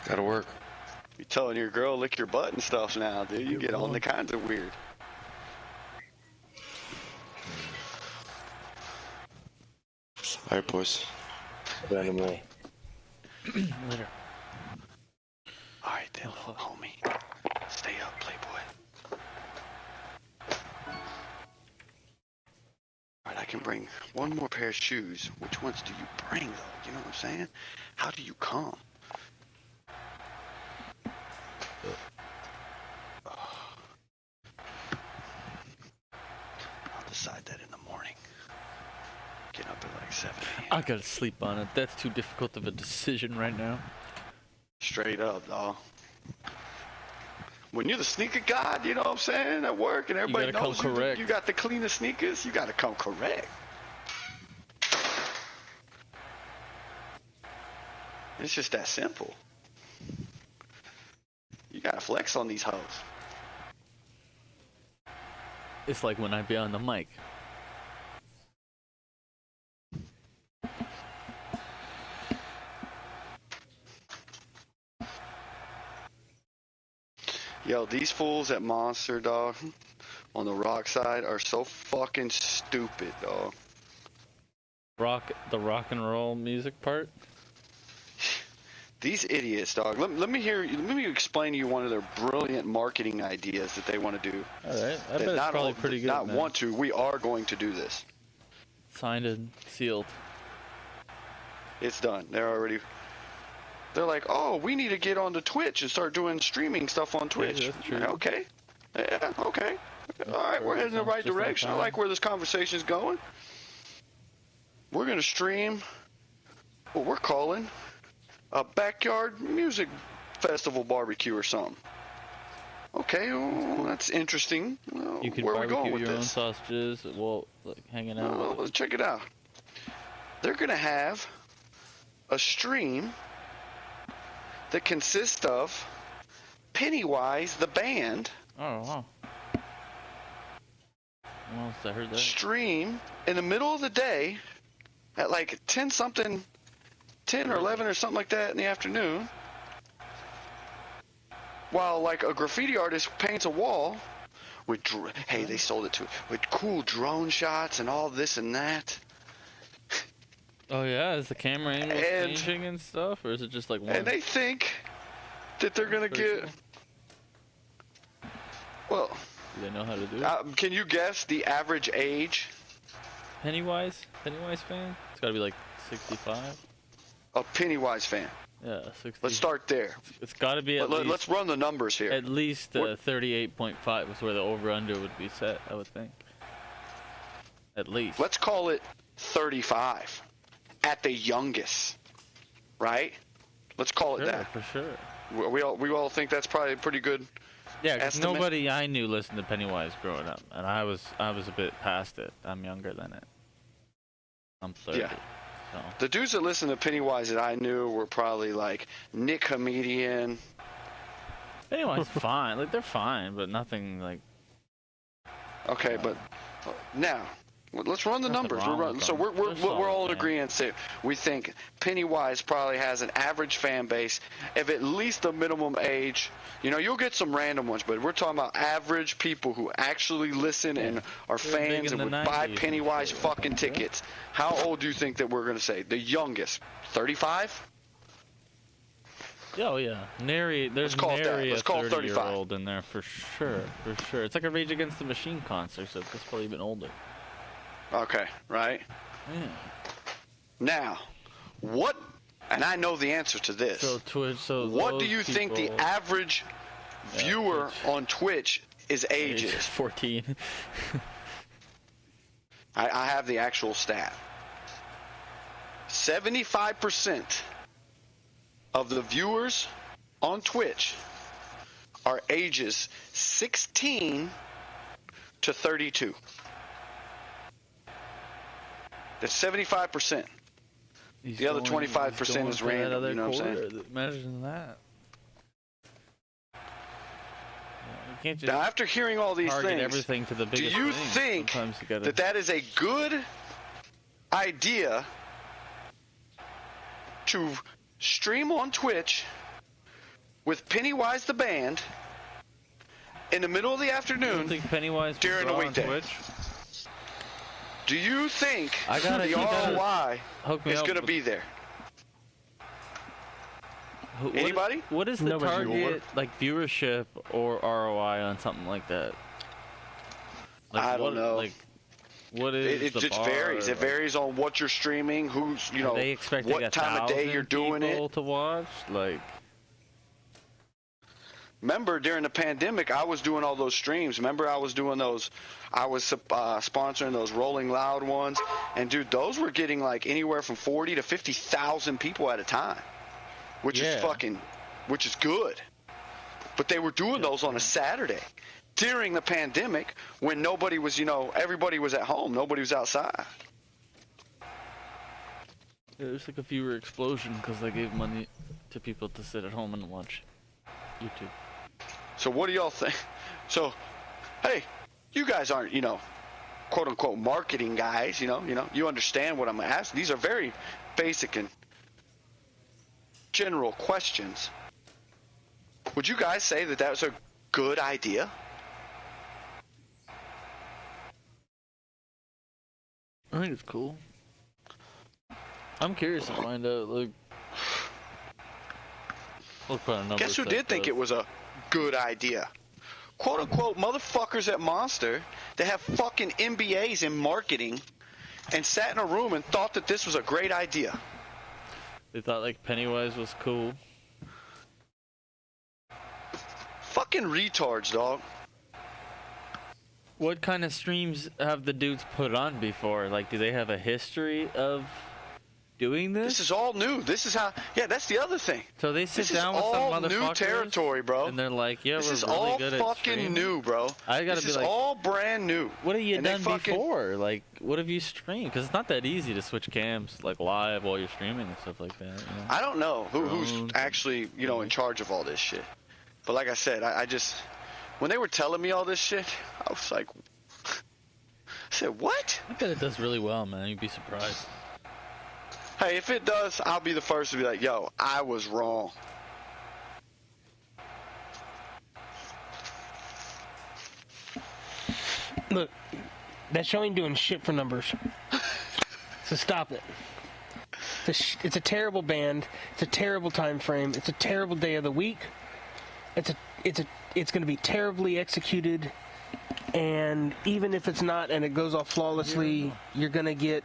Gotta work. You telling your girl lick your butt and stuff now, dude. You get all the kinds of weird. Alright, boys. I'll be out in the morning. Later. Alright then, little homie. Stay up, playboy. Alright, I can bring one more pair of shoes. Which ones do you bring, though? You know what I'm saying? How do you come? I'll decide that in the morning. Get up at like 7 a.m. I gotta sleep on it. That's too difficult of a decision right now. Straight up, dawg. When you're the sneaker god, you know what I'm saying, at work, and everybody knows you got the cleanest sneakers, you gotta come correct. It's just that simple. You gotta flex on these hoes. It's like when I be on the mic. Yo, these fools at Monster, dog, on the rock side are so fucking stupid, dog. The rock and roll music part. These idiots, dog. Let me explain to you one of their brilliant marketing ideas that they want to do. All right, I bet it's probably pretty good. Not man. want to. We are going to do this. Signed and sealed. It's done. They're like, oh, we need to get onto Twitch and start doing streaming stuff on Twitch. Yeah, that's true. Okay. Yeah, okay. All right, we're heading in the right direction. I like where this conversation is going. We're going to stream what we're calling a backyard music festival barbecue or something. Okay, well, that's interesting. Well, You can where are we going barbecue with your own this? sausages. Well, like hanging out. Well, let's check it out. They're going to have a stream that consists of Pennywise the band. Oh wow. Well, I heard that. Stream in the middle of the day at like 10 or 11 or something like that in the afternoon, while like a graffiti artist paints a wall with hey, they sold it to with cool drone shots and all this and that. Oh yeah, is the camera angle changing and stuff, or is it just like one? And they think that they're gonna get. Well, do they know how to do it? Can you guess the average age? Pennywise fan? It's gotta be like 65. A Pennywise fan. Yeah, 60. Let's start there. It's gotta be at least. Let's run the numbers here. At least 38.5 is where the over/under would be set, I would think. At least. Let's call it 35, at the youngest, right? Let's call it that. For sure. We all think that's probably a pretty good. Yeah, 'cause estimate. nobody I knew listened to Pennywise growing up, and I was a bit past it. I'm younger than it. I'm 30. Yeah. So. The dudes that listened to Pennywise that I knew were probably like Nick Comedian. Pennywise fine, like they're fine, but nothing like. Okay, but now let's run the numbers. We're all in agreement too. We think Pennywise probably has an average fan base of at least the minimum age. You know, you'll get some random ones, but we're talking about average people who actually listen and are fans and would buy Pennywise fucking tickets. How old do you think that we're going to say? The youngest? 35? Oh yeah, nary. There's nary a 30-year-old in there for sure, for sure. It's like a Rage Against the Machine concert, so it's probably even older. Okay, right? Yeah. Now, what? And I know the answer to this. So Twitch. So what do you think the average viewer on Twitch is ages? 14. I have the actual stat. 75% of the viewers on Twitch are ages 16 to 32. That's 75%. The other 25% is random. You know what I'm saying? Imagine that. You can't just now, after hearing all these things, everything to the do you think that is a good idea to stream on Twitch with Pennywise the band in the middle of the afternoon during a weekday? Do you think the ROI is going to be there? Anybody? What is the target like viewership or ROI on something like that? Like, I don't know. Like, what is it? The Just bar, varies. It varies on what you're streaming, who's they expect what time of day you're doing it to watch. Like, remember during the pandemic, I was doing all those streams. Remember, I was doing those. I was sponsoring those Rolling Loud ones, and dude, those were getting like anywhere from 40 to 50,000 people at a time, which is good. But they were doing those on a Saturday during the pandemic when nobody was, everybody was at home, nobody was outside. There's like a viewer explosion because they gave money to people to sit at home and watch YouTube. So what do y'all think? So, hey, you guys aren't, quote unquote marketing guys, you understand what I'm asking. These are very basic and general questions. Would you guys say that that was a good idea? I think it's cool. I'm curious to find out. Like, we'll put a number. Guess who did think it was a good idea? Quote unquote motherfuckers at Monster that have fucking MBAs in marketing and sat in a room and thought that this was a great idea. They thought like Pennywise was cool. Fucking retards, dog. What kind of streams have the dudes put on before? Like, do they have a history of doing this? This is all new. This is how. Yeah, that's the other thing. So they sit This down is with some all motherfuckers, new territory, bro. and they're like, "Yeah, This we're is really all good at fucking streaming." new, bro. I gotta This be is like, all brand new. what have you And they done fucking- before? Like, what have you streamed? Because it's not that easy to switch cams like live while you're streaming and stuff like that. You know? I don't know who's Drones. actually, you know, in charge of all this shit. But like I said, I just, when they were telling me all this shit, I was like, I said, what? I bet it does really well, man. You'd be surprised. Hey, if it does, I'll be the first to be like, yo, I was wrong. Look, that show ain't doing shit for numbers. So stop it. It's a terrible band. It's a terrible time frame. It's a terrible day of the week. It's going to be terribly executed. And even if it's not, and it goes off flawlessly, you're going to get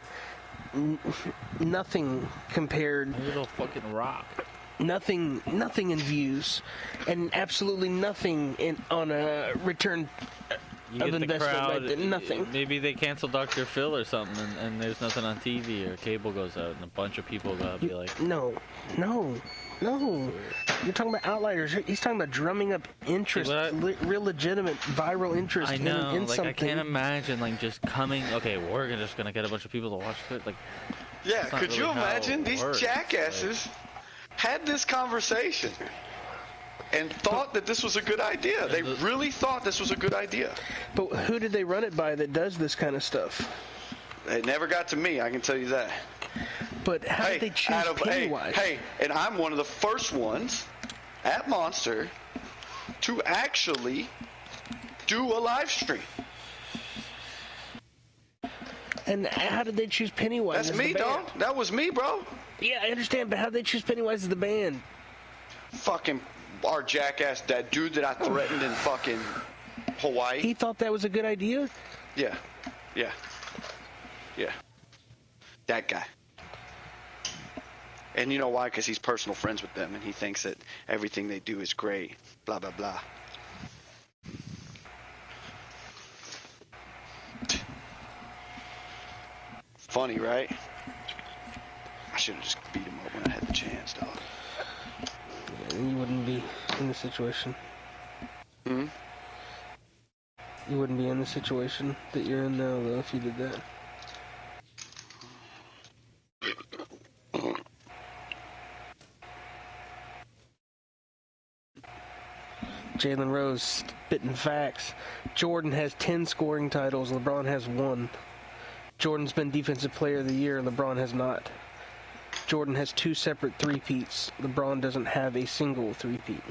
nothing compared. Maybe it'll fucking rock. Nothing in views, and absolutely nothing on a return You of get the investment. crowd. Right there. Nothing. Maybe they cancel Dr. Phil or something, and there's nothing on TV, or cable goes out, and a bunch of people gotta be like, No. You're talking about outliers. He's talking about drumming up interest, real legitimate viral interest. I know, in like something. I can't imagine like just coming. Okay, we're just gonna get a bunch of people to watch it. Like, Yeah, that's not could you really how imagine? it These works. jackasses had this conversation and thought that this was a good idea. They really thought this was a good idea. But who did they run it by that does this kind of stuff? It never got to me, I can tell you that. But how did they choose Pennywise? Hey, and I'm one of the first ones at Monster to actually do a live stream. And how did they choose Pennywise? That's as me, the band? dog. That was me, bro. Yeah, I understand, but how did they choose Pennywise as the band? Fucking our jackass, that dude that I threatened in fucking Hawaii. He thought that was a good idea? Yeah. That guy. And you know why? Because he's personal friends with them, and he thinks that everything they do is great. Blah, blah, blah. Funny, right? I should have just beat him up when I had the chance, dog. Yeah, you wouldn't be in the situation. Hmm? You wouldn't be in the situation that you're in now, though, if you did that. Jalen Rose spitting facts. Jordan has 10 scoring titles. LeBron has 1. Jordan's been Defensive Player of the Year. LeBron has not. Jordan has 2 separate three-peats. LeBron doesn't have a single three-peat.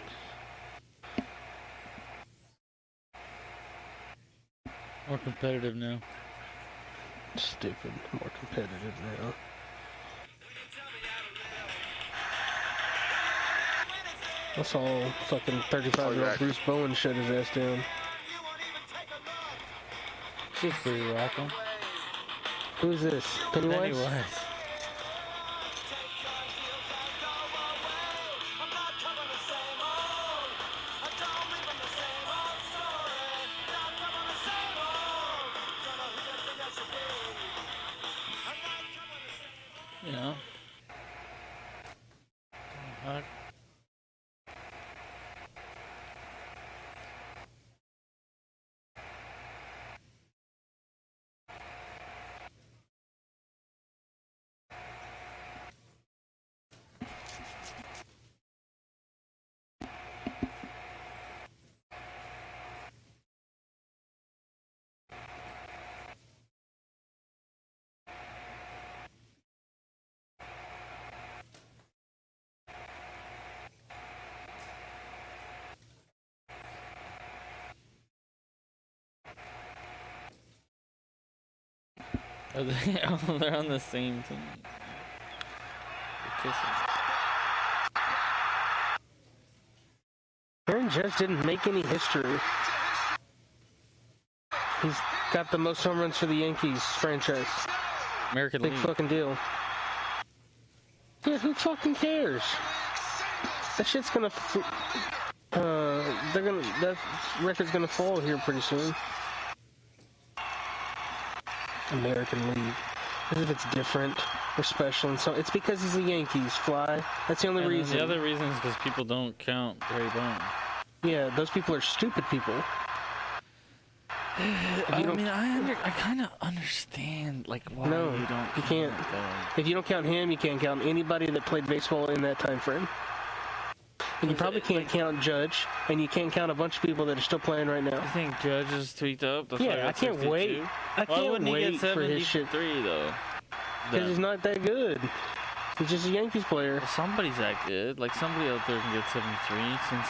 more competitive now. Stupid. More competitive now. That's all fucking 35-year-old Bruce Bowen shut his ass down. She's pretty rocking. Who's this? Pennywise? Pennywise. You know. Are they? Oh, they're on the same team. kissing. Aaron Judge didn't make any history. He's got the most home runs for the Yankees franchise. American Big League. fucking deal. Yeah, who fucking cares? That shit's gonna. That record's gonna fall here pretty soon. American League. As if it's different or special, and so it's because he's the Yankees. Fly. That's the only reason. The other reason is because people don't count Barry Bonds. Yeah, those people are stupid people. I mean, I kind of understand, like, why No, you don't. You can't. If you don't count him, you can't count anybody that played baseball in that time frame. And you probably can't count Judge, and you can't count a bunch of people that are still playing right now. I think Judge is tweaked up. That's Yeah, I can't wait. I can't wait for his shit. Though. Because he's not that good. He's just a Yankees player. Well, somebody's that good. Like, somebody out there can get 73 since...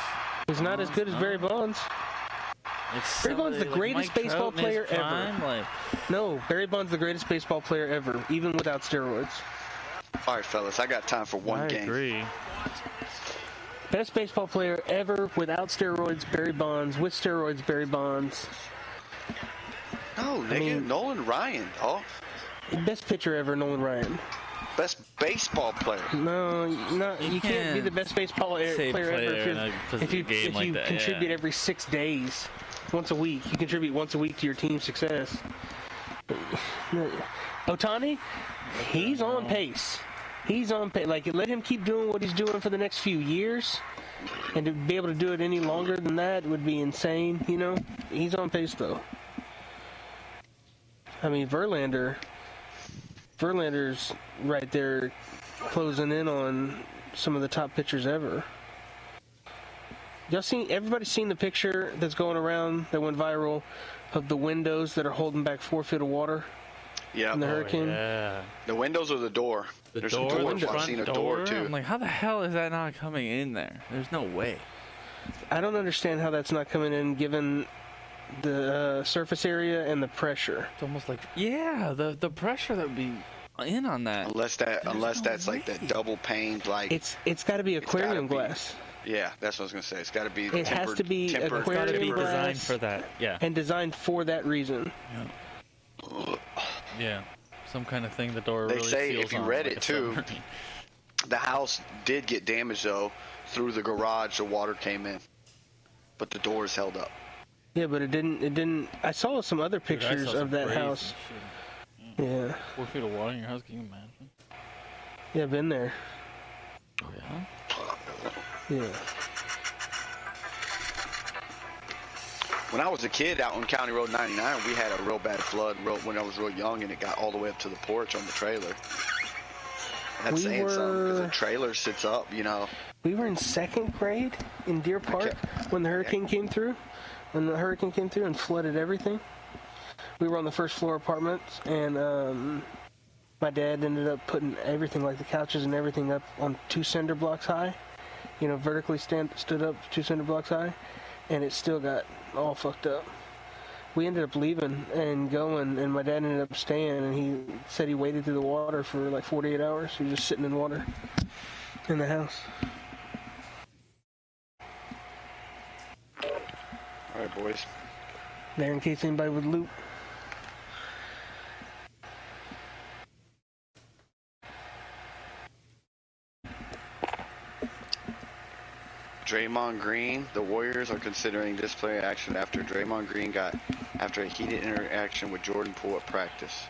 He's not as good as Barry Bonds. Barry Bonds the greatest baseball player ever. No, Barry Bonds the greatest baseball player ever, even without steroids. All right, fellas, I got time for one game. I agree. Best baseball player ever without steroids, Barry Bonds. With steroids, Barry Bonds. No, nigga, Nolan Ryan. Oh. Best pitcher ever, Nolan Ryan. Best baseball player. No, you can't be the best baseball player ever if you contribute every 6 days. Once a week. You contribute once a week to your team's success. Ohtani, he's on pace. He's on pace. Like, let him keep doing what he's doing for the next few years. And to be able to do it any longer than that would be insane, you know? He's on pace, though. I mean, Verlander's right there closing in on some of the top pitchers ever. Everybody's seen the picture that's going around that went viral of the windows that are holding back 4 feet of water? Yeah. In the hurricane? Yeah. The windows or the door? There's door, a door. the I've seen a door, too. I'm like, how the hell is that not coming in there? There's no way. I don't understand how that's not coming in given the surface area and the pressure. It's almost like, yeah, the pressure that would be in on that. Unless that's like that double paned, like... It's got to be aquarium glass. Yeah, that's what I was going to say. It's got to be It has to be aquarium glass. It's got to be designed for that, yeah. And designed for that reason. Yeah. Yeah. Some kind of thing the door they really say, seals if you on, read like it too, the house did get damaged though. Through the garage, the water came in. But the doors held up. Yeah, but it didn't... I saw some other pictures of that house. Yeah. 4 feet of water in your house, can you imagine? Yeah, I've been there. Oh, yeah? Yeah. When I was a kid out on County Road 99, we had a real bad flood when I was real young, and it got all the way up to the porch on the trailer. That's saying something, because the trailer sits up, you know. We were in 2nd grade in Deer Park when the hurricane came through. When the hurricane came through and flooded everything. We were on the 1st floor apartments, and my dad ended up putting everything, like the couches and everything, up on 2 cinder blocks high. You know, vertically stood up 2 cinder blocks high, and it still got all fucked up. We ended up leaving and going, and my dad ended up staying, and he said he waded through the water for like 48 hours. He was just sitting in water in the house. All right, boys. There in case anybody would loot. Draymond Green, the Warriors are considering disciplinary action after Draymond Green after a heated interaction with Jordan Poole at practice.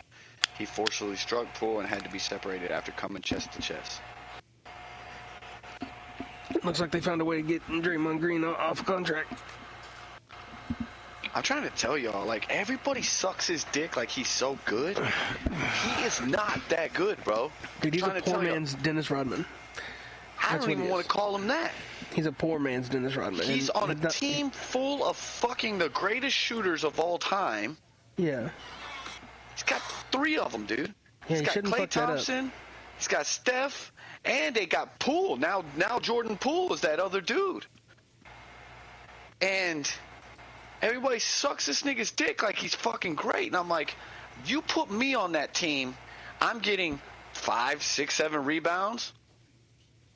He forcibly struck Poole and had to be separated after coming chest to chest. Looks like they found a way to get Draymond Green off contract. I'm trying to tell y'all, like, everybody sucks his dick like he's so good. He is not that good, bro. Dude, he's a poor man's Dennis Rodman. I don't even want to call him that. He's a poor man's Dennis Rodman. He's on a team full of fucking the greatest shooters of all time. Yeah. He's got 3 of them, dude. Yeah, he's got Klay Thompson. He's got Steph. And they got Poole. Now Jordan Poole is that other dude. And everybody sucks this nigga's dick like he's fucking great. And I'm like, you put me on that team, I'm getting 5, 6, 7 rebounds.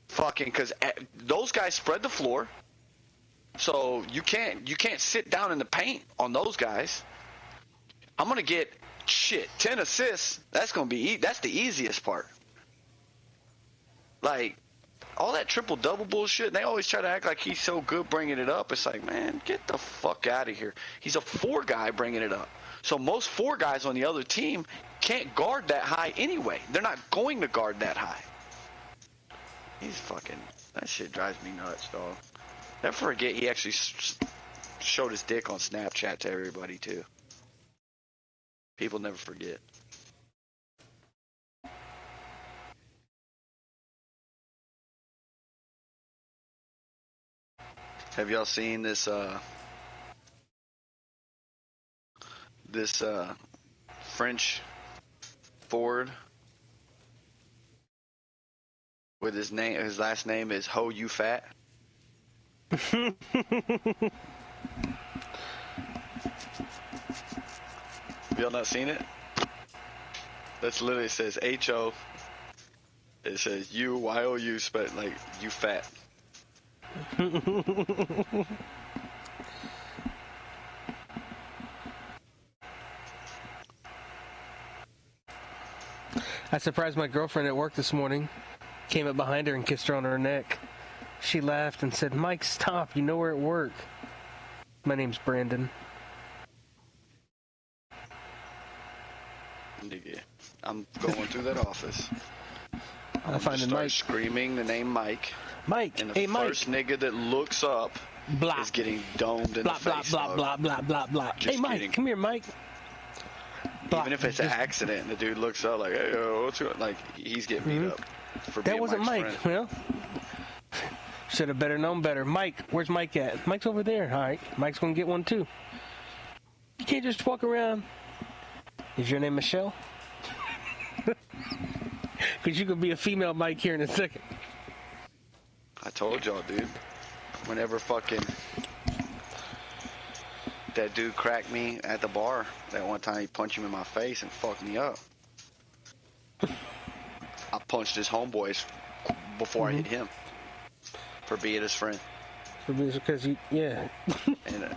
fucking, because those guys spread the floor, so you can't sit down in the paint on those guys. I'm gonna get 10 assists. That's gonna be that's the easiest part. Like all that triple-double bullshit, and they always try to act like he's so good bringing it up. It's like, man, get the fuck out of here. He's a 4 guy bringing it up. So most 4 guys on the other team can't guard that high anyway. They're not going to guard that high. He's fucking, that shit drives me nuts, dog. Never forget he actually showed his dick on Snapchat to everybody, too. People never forget. Have y'all seen this French forward with his last name is Ho You Fat? Y'all not seen it? That's literally says H-O. It says U-Y-O-U, but like you fat. I surprised my girlfriend at work this morning. Came up behind her and kissed her on her neck. She laughed and said, "Mike, stop. You know we're at work." My name's Brandon. Nigga, I'm going through that office. I find a Mike. Screaming the name Mike. Mike. And the hey, Mike. first nigga that looks up blah. is getting domed in blah, the blah, face. Blah, blah, blah, blah, blah, blah. Hey, Mike, kidding. Come here, Mike. Blah. Even if it's an accident and the dude looks up like, hey, what's going on? Like, he's getting beat up for That being wasn't Mike's Mike. friend. Well, should have better known better. Mike, where's Mike at? Mike's over there. All right, Mike's going to get one, too. You can't just walk around. Is your name Michelle? Because you could be a female Mike here in a second. I told y'all, dude. Whenever fucking that dude cracked me at the bar that one time, he punched him in my face and fucked me up. I punched his homeboys before I hit him for being his friend. Because you, yeah. And,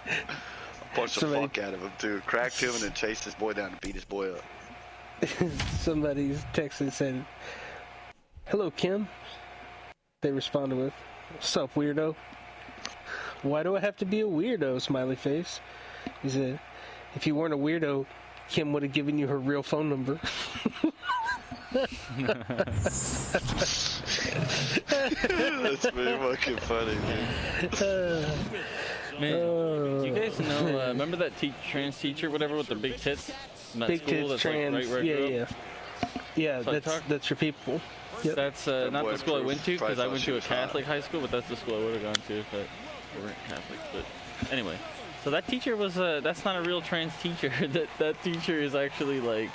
I punched the fuck out of him too. Cracked him and then chased his boy down and beat his boy up. Somebody's texted said, "Hello, Kim." They responded with, "What's up, weirdo?" "Why do I have to be a weirdo?" Smiley face. He said, "If you weren't a weirdo, Kim would have given you her real phone number." That's very fucking funny, dude. Man, you guys know, remember that trans teacher, whatever, with the big tits? In that big school tits, that's trans, like right yeah. Yeah, so that's your people. Yep. That's not the school I went to, because I went to a Catholic high school, but that's the school I would have gone to if I weren't Catholic. But anyway, so that teacher was, that's not a real trans teacher. that teacher is actually like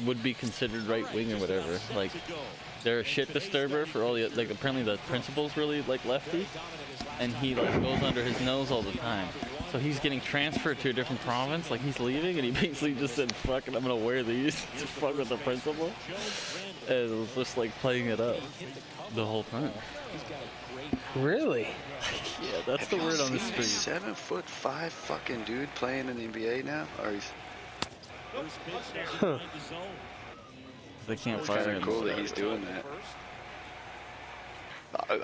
would be considered right-wing or whatever. Like, they're a shit disturber for all the, like, apparently the principal's really, like, lefty, and he, like, goes under his nose all the time. So he's getting transferred to a different province, like he's leaving, and he basically just said, "Fuck it, I'm gonna wear these to fuck with the principal." And it was just like playing it up the whole time. Really? Yeah, that's the word on the street. 7'5" fucking dude playing in the NBA now? Or he's... Huh. They can't It's fire kind him. of cool that he's doing that.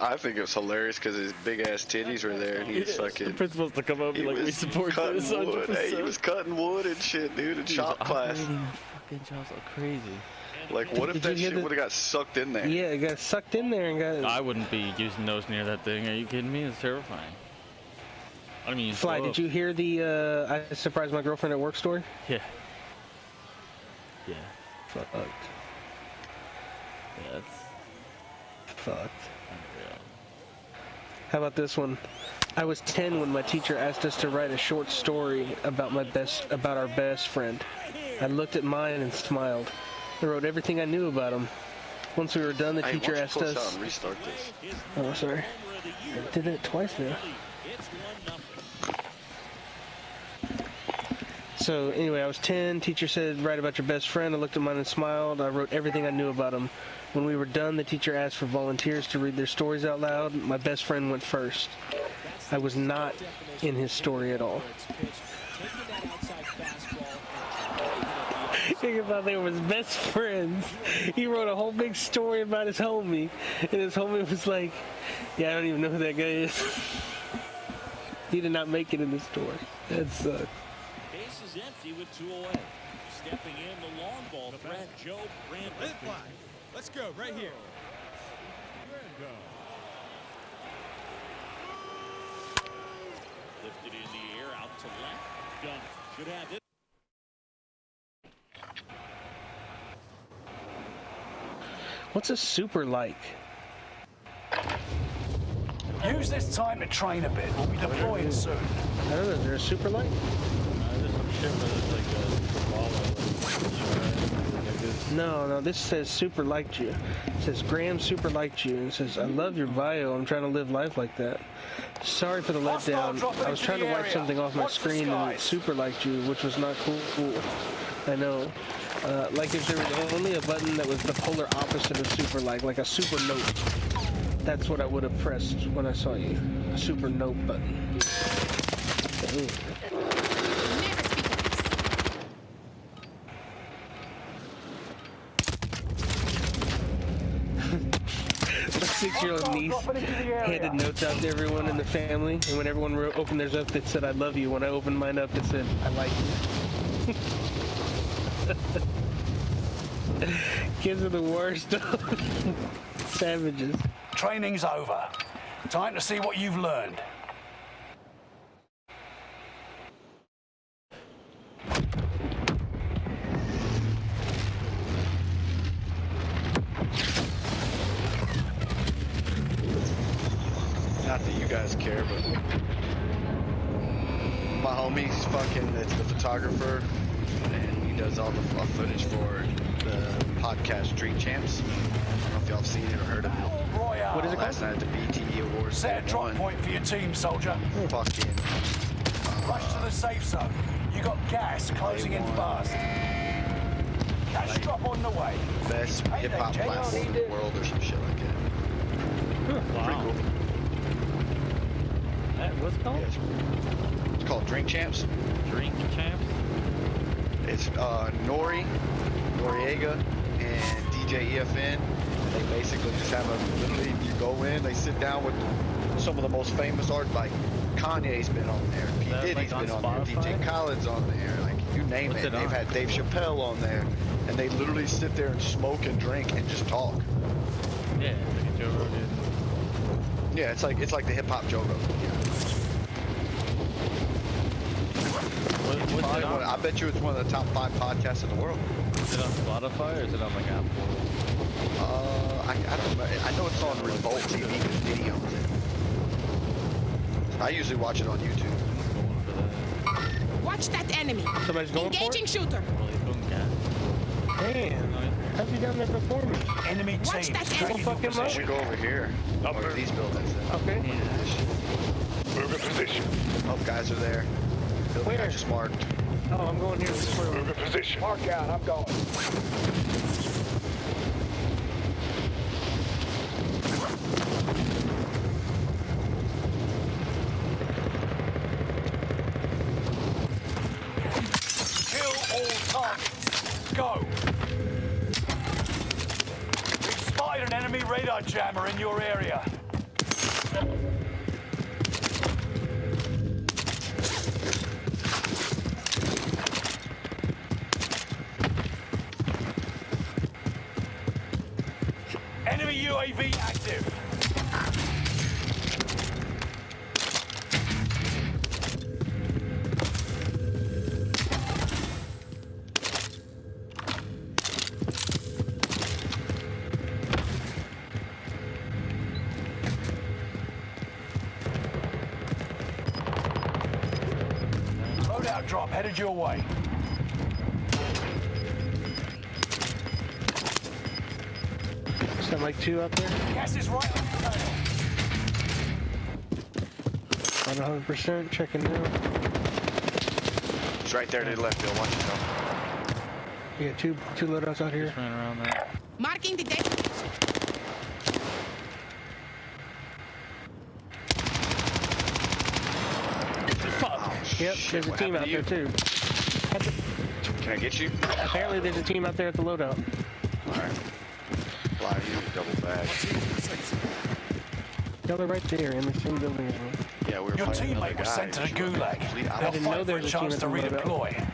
I think it was hilarious because his big ass titties were there, and he's fucking. The principal's to come up and be like, "We support this 100%." Wood. Hey, he was cutting wood and shit, dude, in shop class. Fucking jobs are crazy. Like, what if that shit would have got sucked in there? Yeah, it got sucked in there and got. I wouldn't be using those near that thing. Are you kidding me? It's terrifying. I mean, Fly, did you hear the I surprised my girlfriend at work story? Yeah. Yeah. Fucked. Yeah, that's fucked. unreal. How about this one? I was 10 when my teacher asked us to write a short story about our best friend. I looked at mine and smiled. I wrote everything I knew about him. Once we were done, the teacher asked us. Out and restart this. Oh, sorry. I did it twice now. So anyway, I was 10. Teacher said, write about your best friend. I looked at mine and smiled. I wrote everything I knew about him. When we were done, the teacher asked for volunteers to read their stories out loud. My best friend went first. I was not in his story at all. Think about they were his best friends. He wrote a whole big story about his homie, and his homie was like, yeah, I don't even know who that guy is. He did not make it in the story. That sucks. Base is empty with 2 away. Stepping in the long ball threat, Joe Brandon. Let's go, right here. Lifted in the air, out to left. Gunner should have it. What's a super like? Use this time to train a bit. We'll be deploying soon. I don't know, is there a super like? There's some shit where there's like a No, this says super liked you. It says Graham super liked you. And it says, I love your bio. I'm trying to live life like that. Sorry for the letdown. I was trying to wipe something off my screen and it super liked you, which was not cool. I know. Like if there was only a button that was the polar opposite of super like a super note. That's what I would have pressed when I saw you. A super note button. Ooh. My 6-year-old niece handed notes out to everyone in the family, and when everyone opened theirs up, it said, I love you. When I opened mine up, it said, I like you. Kids are the worst. Savages. Training's over. Time to see what you've learned. Not that you guys care, but my homie's fucking, it's the photographer, and he does all the footage for the podcast Street Champs. I don't know if y'all have seen it or heard of it. What is it Last night at the BT Awards. Set a drop point for your team, soldier. Fucking. Rush to the safe zone. You got gas closing in fast. Cash drop on the way. Best hip-hop platform in the world or some shit like that. Pretty cool. What's it called? Yeah, it's called Drink Champs. Drink Champs? It's Noriega, and DJ EFN. They basically just have literally, you go in, they sit down with some of the most famous art, like Kanye's been on there, P. Diddy's been on there, DJ Khaled's on there, like you name it. They've had Dave Chappelle on there, and they literally sit there and smoke and drink and just talk. Yeah, like a Joe Rogan. Yeah, it's like the hip hop Joe Rogan. I bet you it's one of the top 5 podcasts in the world. Is it on Spotify or is it on like Apple? I don't know. I know it's on Revolt TV because Diddy owns it. I usually watch it on YouTube. Watch that enemy. Somebody's going Engaging shooter. Damn. How's he down there before me? Enemy Watch team. that enemy. We should go over here. Over these buildings. Okay. Move in position. Oh, guys are there. Building I just marked. Oh, I'm going here. Move in position. Mark out. I'm going. Kill all targets. Go. We've spotted an enemy radar jammer in your area. Enemy UAV active. Loadout drop headed your way. Sound like 2 up there? Gas is right on your tail. Not 100%. Checking now. It's right there to the left, Bill. Watch yourself. We got two loadouts out here. Just ran around that. Marking the day. Oh, Yep, shit, there's a what team out happened to there you? too. Can I get you? Apparently there's a team out there at the loadout. Alright. Fly, you double bag. Yeah, they're right there in the same building as me. Yeah, we were Your fighting another teammate was guy. sent to the gulag. I They'll didn't know fight there for a was a team chance at to the loadout. redeploy.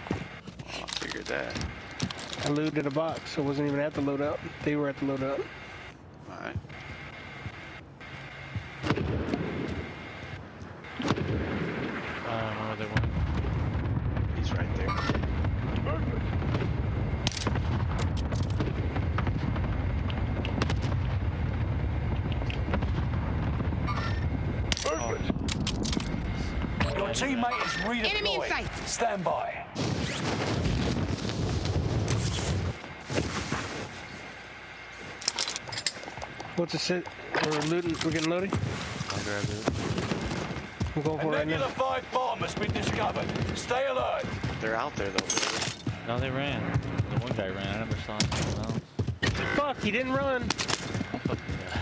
figured that. I looted a box, so I wasn't even at the loadout. They were at the loadout. Alright. I don't know where they went. He's right there. Your teammate is Enemy in redeployed. sight. Stand by. What's the sit? We're looting. We're getting loaded. I'll grab it. I'm going A for it right Nebula now. 5 bomb has been discovered. Stay alert. They're out there though. No, they ran. The one guy ran. I never saw anyone else. Fuck, he didn't run.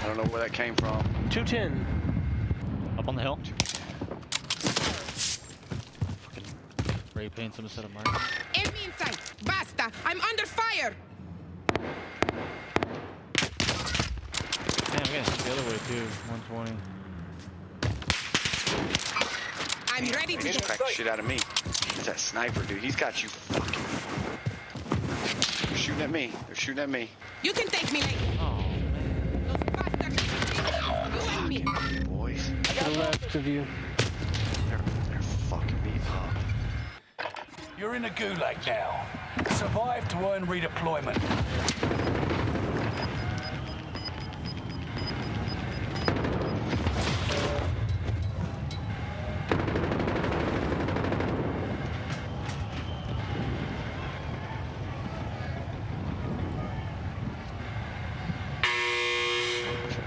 I don't know where that came from. 210. Up on the hill. Fucking spray paint some instead of mark. Enemy in sight. Basta. I'm under fire. Damn, I'm getting the other way too. 120. I'm ready to He's go. cracked the shit out of me. It's that sniper, dude. He's got you fucking. They're shooting at me. They're shooting at me. You can take me later. Oh, Those bastards. You and me. Boys. To the left of you. They're fucking me up. You're in a gulag now. Survive to earn redeployment.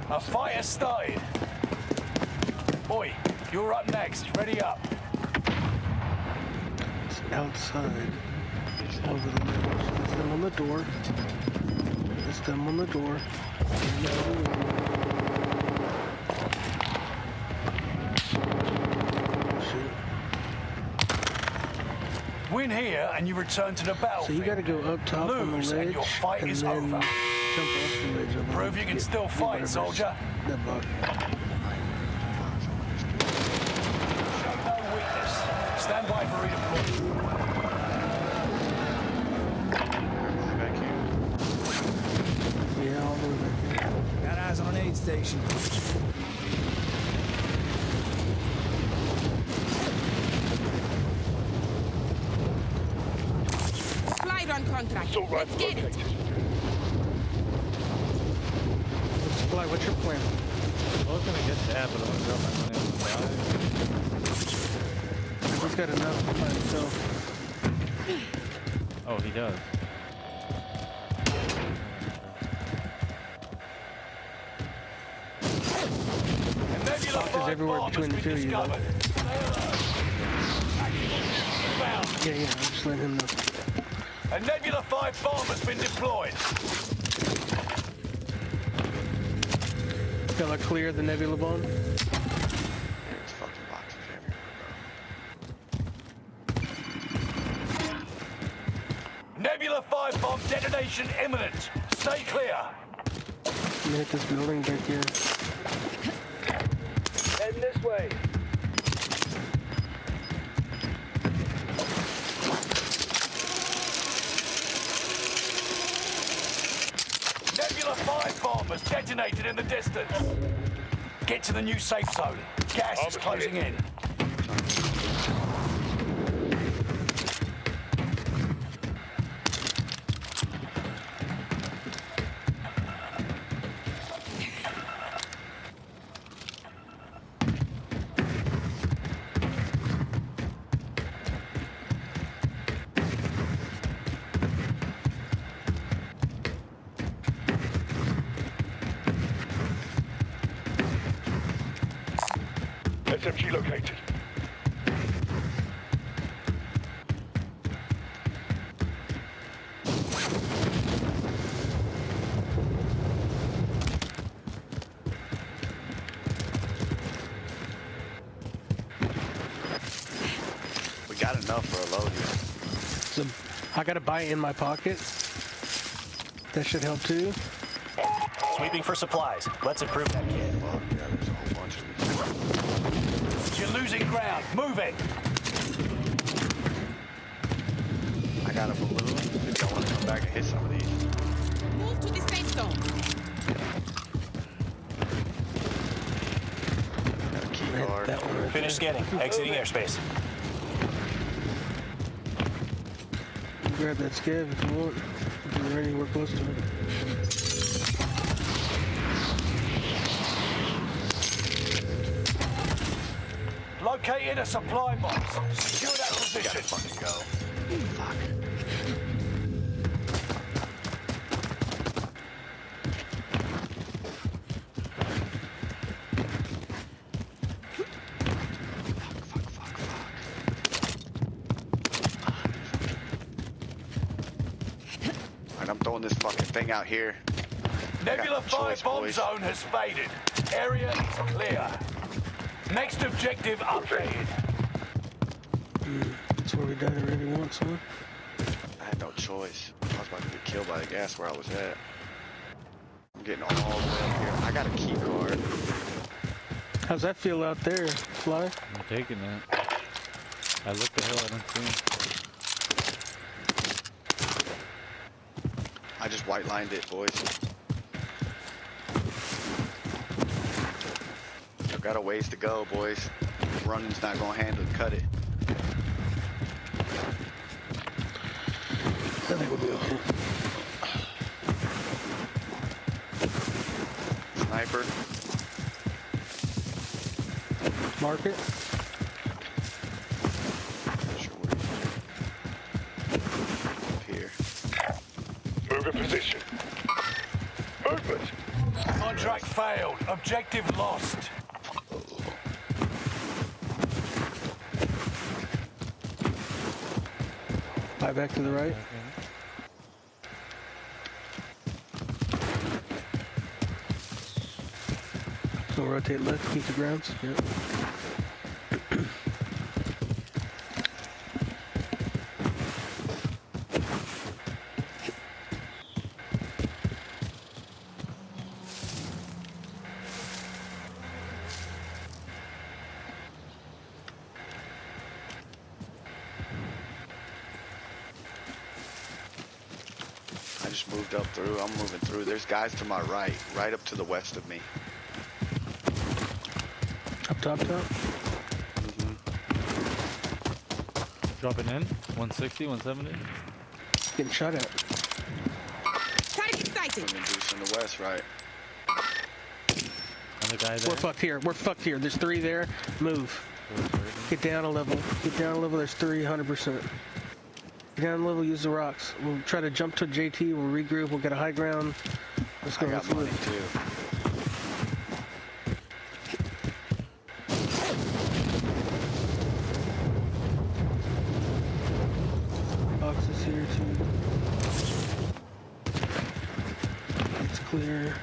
A fight has started. Boy, you're up next. Ready up. It's outside. It's over the ledge. It's them on the door. It's them on the door. Shoot. Win here and you return to the So battlefield. you gotta go up top on the Lose ledge and your fight and is then over. jump off the ledge. Over Prove you can still fight, soldier. That bug. Show no weakness. Stand by for redeployment. Back here. Yeah, all the way back here. Got eyes on aid station. Fly run contract. Let's get it. Let's fly. What's your plan? I was gonna get that, but I'm gonna drop my money on the side. He's got enough to find himself. Oh, he does. A Nebula 5 everywhere bomb between has the two been of you, though. discovered. Stay alert. Found. Yeah, I'm just letting him know. A Nebula 5 bomb has been deployed. Feel like clear the nebula bomb? There's fucking boxes everywhere, Nebula 5 bomb detonation imminent. Stay clear. I'm gonna hit this building back here. Heading this way. Nebula 5 bomb has detonated in the distance. Get to the new safe zone. Gas is closing in. SMG located. enough for a loadie. So I gotta buy it in my pocket. That should help too. Sweeping for supplies. Let's improve that kid. Fuck yeah, there's a whole bunch of these. You're losing ground. Move it. I got a balloon. If y'all want to come back and hit some of these. Move to the safe zone. Got a key card. That one right Finish scanning. Exiting airspace. Grab that scav if you want. If you're anywhere close to it. Located a supply box. Secure that position. Gotta fucking go. Fuck. Alright, I'm throwing this fucking thing out here. Nebula no 5 choice, bomb boys. zone has faded. Area is clear. Next objective updated. That's where we died already once, huh? I had no choice. I was about to get killed by the gas where I was at. I'm getting all the way up here. I got a key card. How's that feel out there, Fly? I'm taking that. I looked the hell I don't see him. I just white lined it, boys. I've got a ways to go, boys. Running's not gonna handle it. Cut it. I think we'll be okay. Sniper. Mark it. Not sure where he's at. Up here. Move in position. Movement. Contract failed. Objective lost. Buy back to the right. So rotate left, keep the grounds. Yep. I just moved up through. I'm moving through. There's guys to my right, right up to the west of me. Up top. Dropping in. 160, 170. Getting shot at. Target sighted. Some juice in the west, right? Another guy there. We're fucked here. We're fucked here. There's three there. Move. Get down a level. Get down a level. There's 100%. Get down a level. Use the rocks. We'll try to jump to JT. We'll regroup. We'll get a high ground. Let's go. I got Let's money move. too. Boxes here too. It's clear.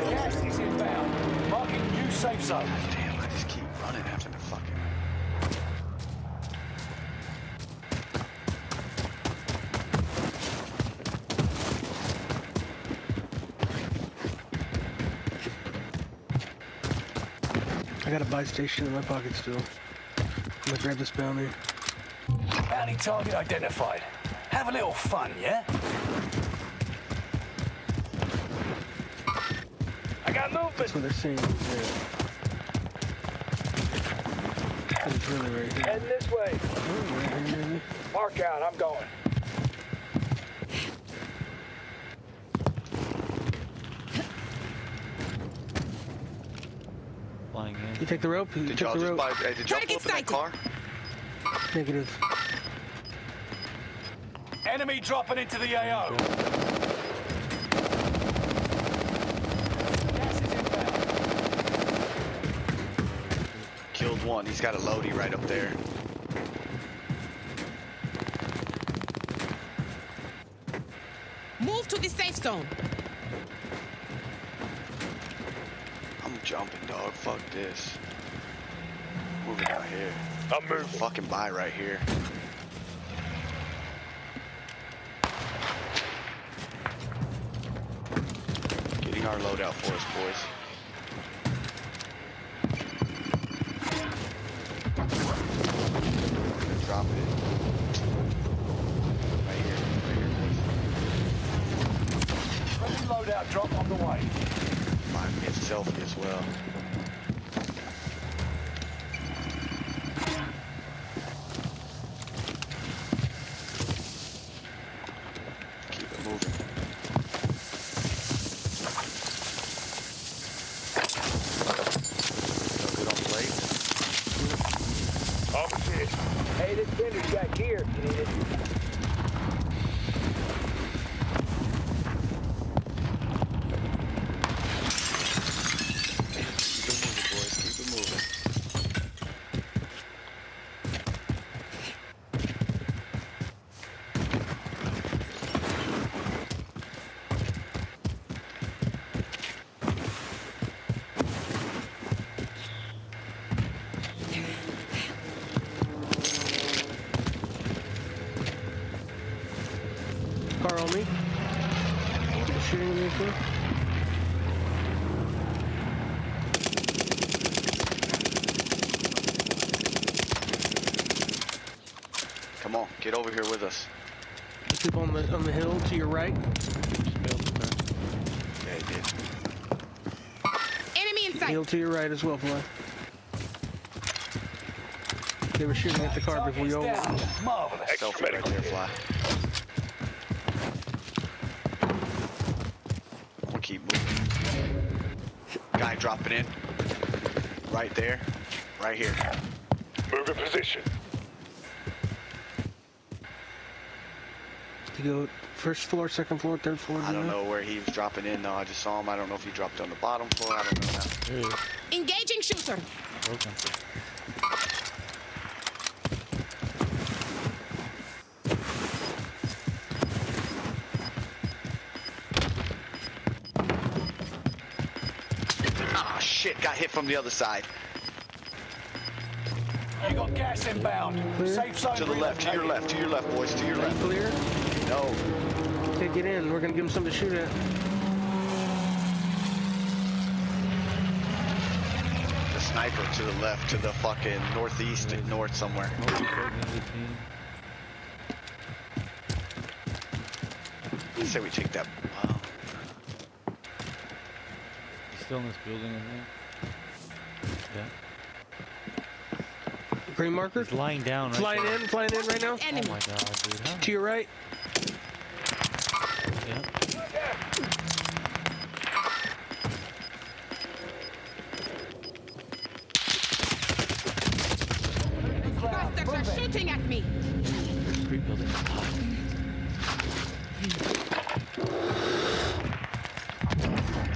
Gas is inbound. Marking new safe zone. Damn, I just keep running after the fucking. I got a buy station in my pocket still. I'm gonna grab this bounty. Bounty target identified. Have a little fun, yeah? I got movement. That's what they're saying. Yeah. It's really right here. Heading this way. Oh, right here, maybe. Mark out. I'm going. Flying in. You take the rope. You Did take y'all the just rope. buy? Hey, did y'all pull up in that car? Negative. Enemy dropping into the AO. Gas is inbound. Killed one. He's got a loadie right up there. Move to the safe zone. I'm jumping, dog. Fuck this. Moving out here. I'm moving. Fucking buy right here. Getting our loadout for us, boys. Drop it. Right here, boys. Friendly loadout drop on the way. Mine gets selfie as well. Keep it moving. Feel good on plate? Oh shit. Hey, this vendor's got gear if you need it. Keep it moving, boys. Keep it moving. Car on me. Shooting at me too. Come on, get over here with us. People on the hill to your right. Yeah, he did. Enemy in sight. Hill to your right as well, Fly. They were shooting at the car before you Target's over. down. Marvelous. Selfie right there, Fly. We'll keep moving. Guy dropping in. Right there. Right here. Move in position. To go first floor, second floor, third floor. I don't know where he was dropping in though. I just saw him. I don't know if he dropped on the bottom floor. I don't know now. There he is. Engaging shooter. Broken. Ah, shit. Got hit from the other side. You got gas inbound. Clear. Safe zone. To the left, to your left, to your left, boys, to your left. Clear. No. Okay, get in. We're gonna give them something to shoot at. The sniper to the left, to the fucking northeast, north somewhere. I say we take that. Wow. He's still in this building, I think. Yeah. Green marker. He's lying down right Flying there. in right now. Enemy. Oh my god, dude. How? To your right. Yeah. Bastards are shooting at me. Creep building.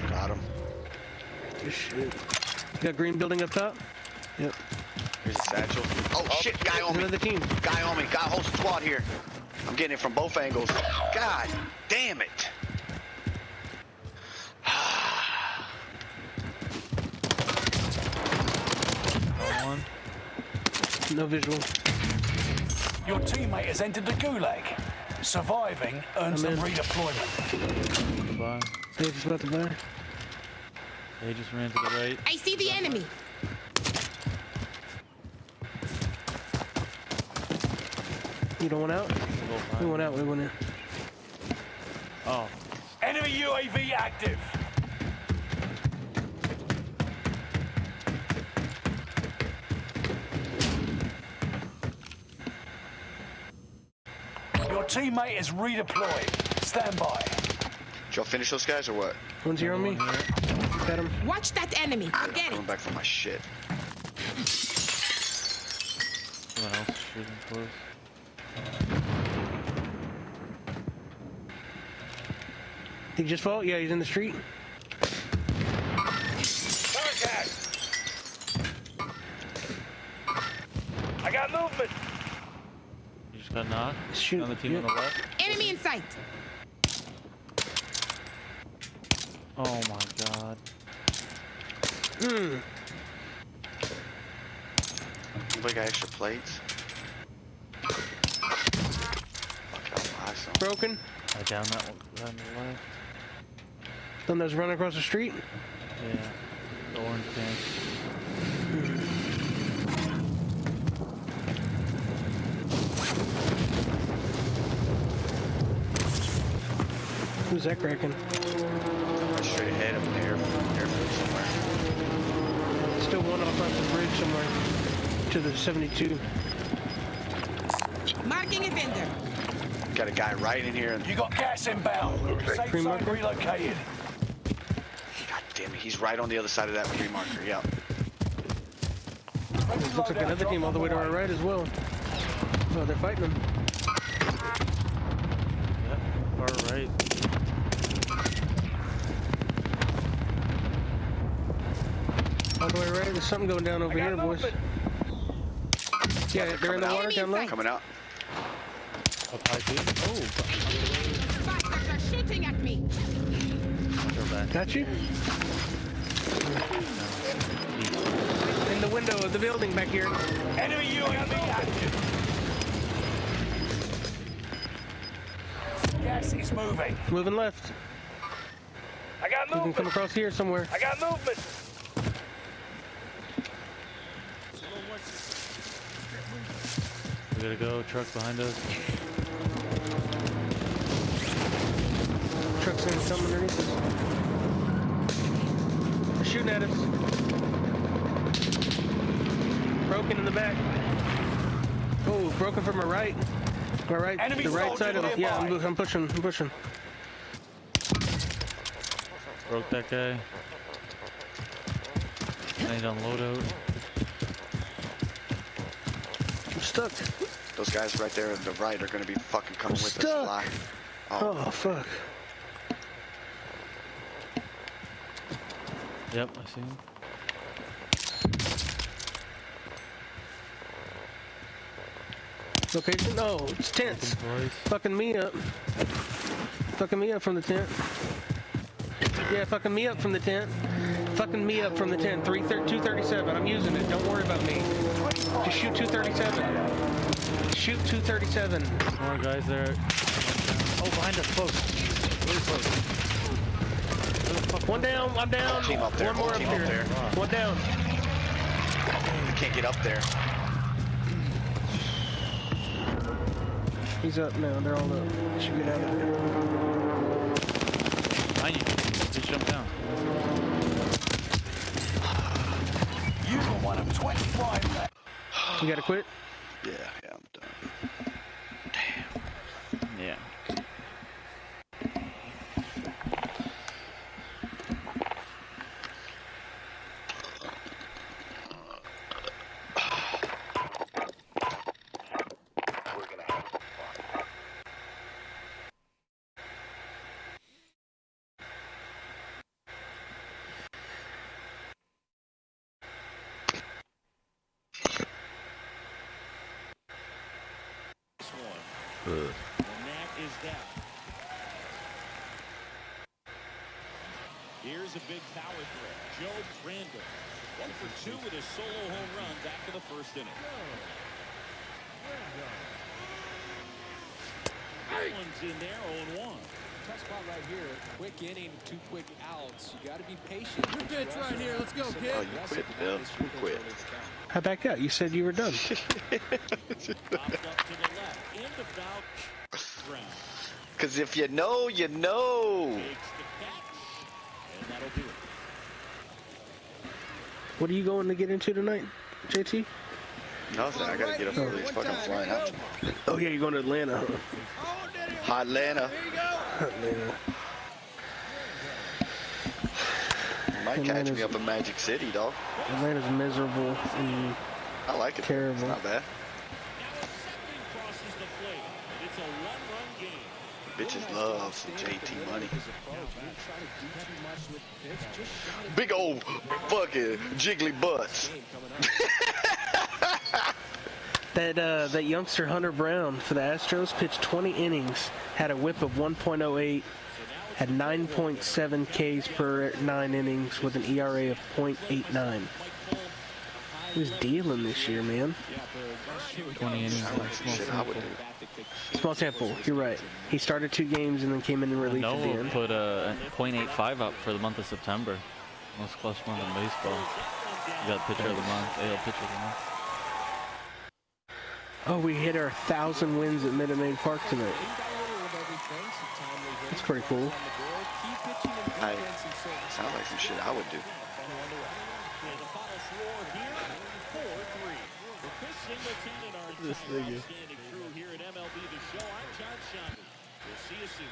Got him. Good shit. You got green building up top. Yep. Here's a satchel. Oh shit, guy on me. Another team. Guy on me. Got a whole squad here. I'm getting it from both angles. God damn it. One. No visual. Your teammate has entered the gulag. Surviving earns them in. redeployment. Goodbye. They just about to buy. They just ran to the right. I see the enemy. You don't want out? We went out, we went in. Oh. Enemy UAV active. Your teammate is redeployed. Stand by. Did y'all finish those guys or what? One's here on me. Got him. Watch that enemy. Forget it. Coming back for my shit. Someone else shooting for us. Did he just fall? Yeah, he's in the street. I got movement. You just got knocked. Shoot. On the team on the left. Enemy in sight. Oh my god. Anybody got extra plates? Fuck, I'll buy some. Broken. Down that one, down the left. Then there's running across the street. Yeah. The orange tank. Who's that cracking? Straight ahead up in the airfield somewhere. Still one off the bridge somewhere to the 72. Marking a vendor. Got a guy right in here. You got gas inbound. Safe Green zone marker? relocated. God damn it, he's right on the other side of that green marker. Yep. Looks like another team all the way to our right as well. Oh, they're fighting them. Yep, far right. All the way right. There's something going down over here, boys. Yeah, they're in the water down low. Coming out. Up high too? Oh, Bastards are shooting at me. Got you? In the window of the building back here. Enemy UAV active. Gas is moving. Moving left. I got You can movement. come across here somewhere. I got movement. we gotta go. Truck behind us. Trucks in some underneath us. They're shooting at us. Broken in the back. Oh, broken from our right. Our right, Enemy the right soldier side of the. Yeah, nearby. I'm pushing. I'm pushing. Broke that guy. I need to unload out. I'm stuck. Those guys right there on the right are gonna be fucking coming with stuck. us. Fly. Oh, fuck. Yep, I see him. Location? No, it's tents. Fucking me up. Fucking me up from the tent. Yeah, fucking me up from the tent. Fucking me up from the tent. 237. I'm using it. Don't worry about me. Just shoot 237. Shoot 237. More guys there. Oh, behind us, close. Really close. One down. I'm down. Team up there. One more up Team here. up there. One down. They can't get up there. He's up now. They're all up. Should get out of there. Behind you. Just jump down. You got one of 25 left. You gotta quit? Yeah, I'm done. Yeah. And that is that. Here's a big power threat. Joe Randall. 1 for 2 with a solo home run back to the first inning. That one's in there, 0-1. Tough spot right here. Quick inning, 2 quick outs. You got to be patient. Good pitch right here. Let's go, kid. Oh, you quit, Bill. You quit. I backed out. You said you were done. Because if you know, you know. What are you going to get into tonight, JT? Nothing. I gotta get up early. It's fucking flying out. Oh yeah, you're going to Atlanta. Hot Atlanta. Atlanta. Might catch me up in Magic City, dog. Atlanta's miserable and I like it. terrible. It's not bad. Bitches love some JT money. Big old fucking jiggly butts. That youngster Hunter Brown for the Astros pitched 20 innings, had a whip of 1.08, had 9.7 Ks per 9 innings with an ERA of .89. He was dealing this year, man. 20 innings. Shit, I would do. Small sample, you're right. He started 2 games and then came in and relieved at the Noah end. put a .85 up for the month of September. Most clutch month in baseball. You got pitcher of the month, AL pitcher of the month. Oh, we hit our 1,000 wins at Minute Maid Park tonight. That's pretty cool. Hey, sounds like some shit I would do. This nigga. Here at MLB The Show, I'm John Schaumburg. We'll see you soon.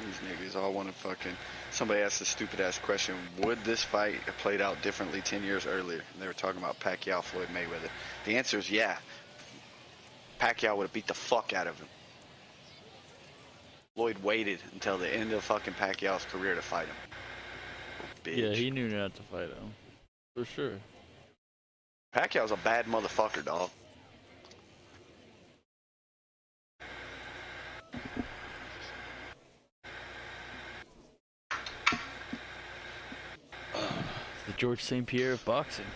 These niggas all want to fucking. Somebody asked a stupid ass question. Would this fight have played out differently 10 years earlier? And they were talking about Pacquiao, Floyd Mayweather. The answer is yeah. Pacquiao would have beat the fuck out of him. Floyd waited until the end of fucking Pacquiao's career to fight him. Bitch. Yeah, he knew not to fight him. For sure. Pacquiao's a bad motherfucker, dog. The George St. Pierre of boxing.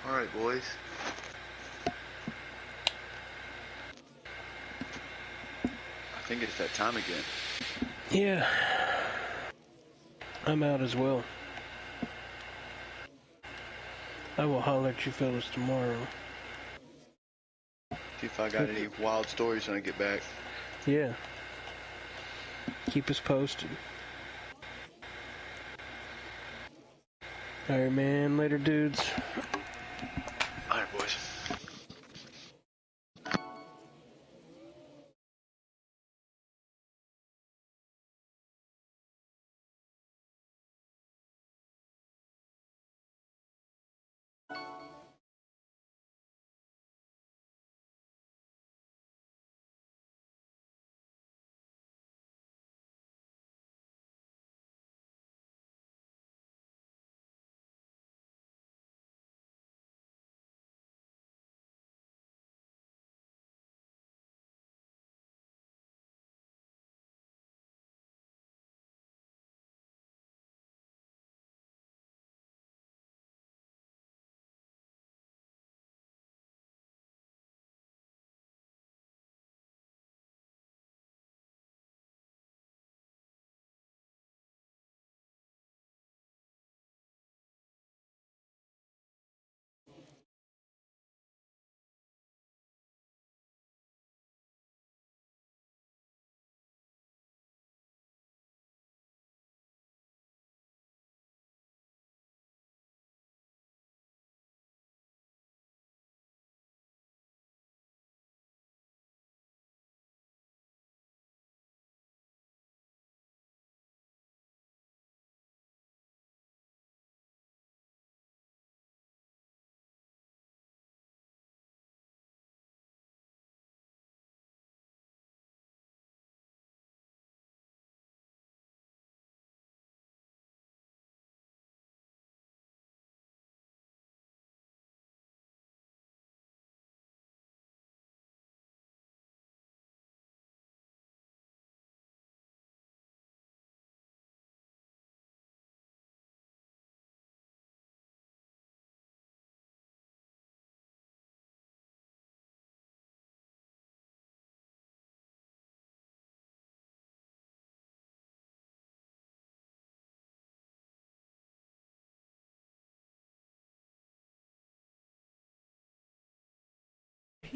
All right, boys. I think it's that time again. Yeah. I'm out as well. I will holler at you fellas tomorrow. See if I got any wild stories when I get back. Yeah. Keep us posted. Alright, man. Later, dudes. All right, boys.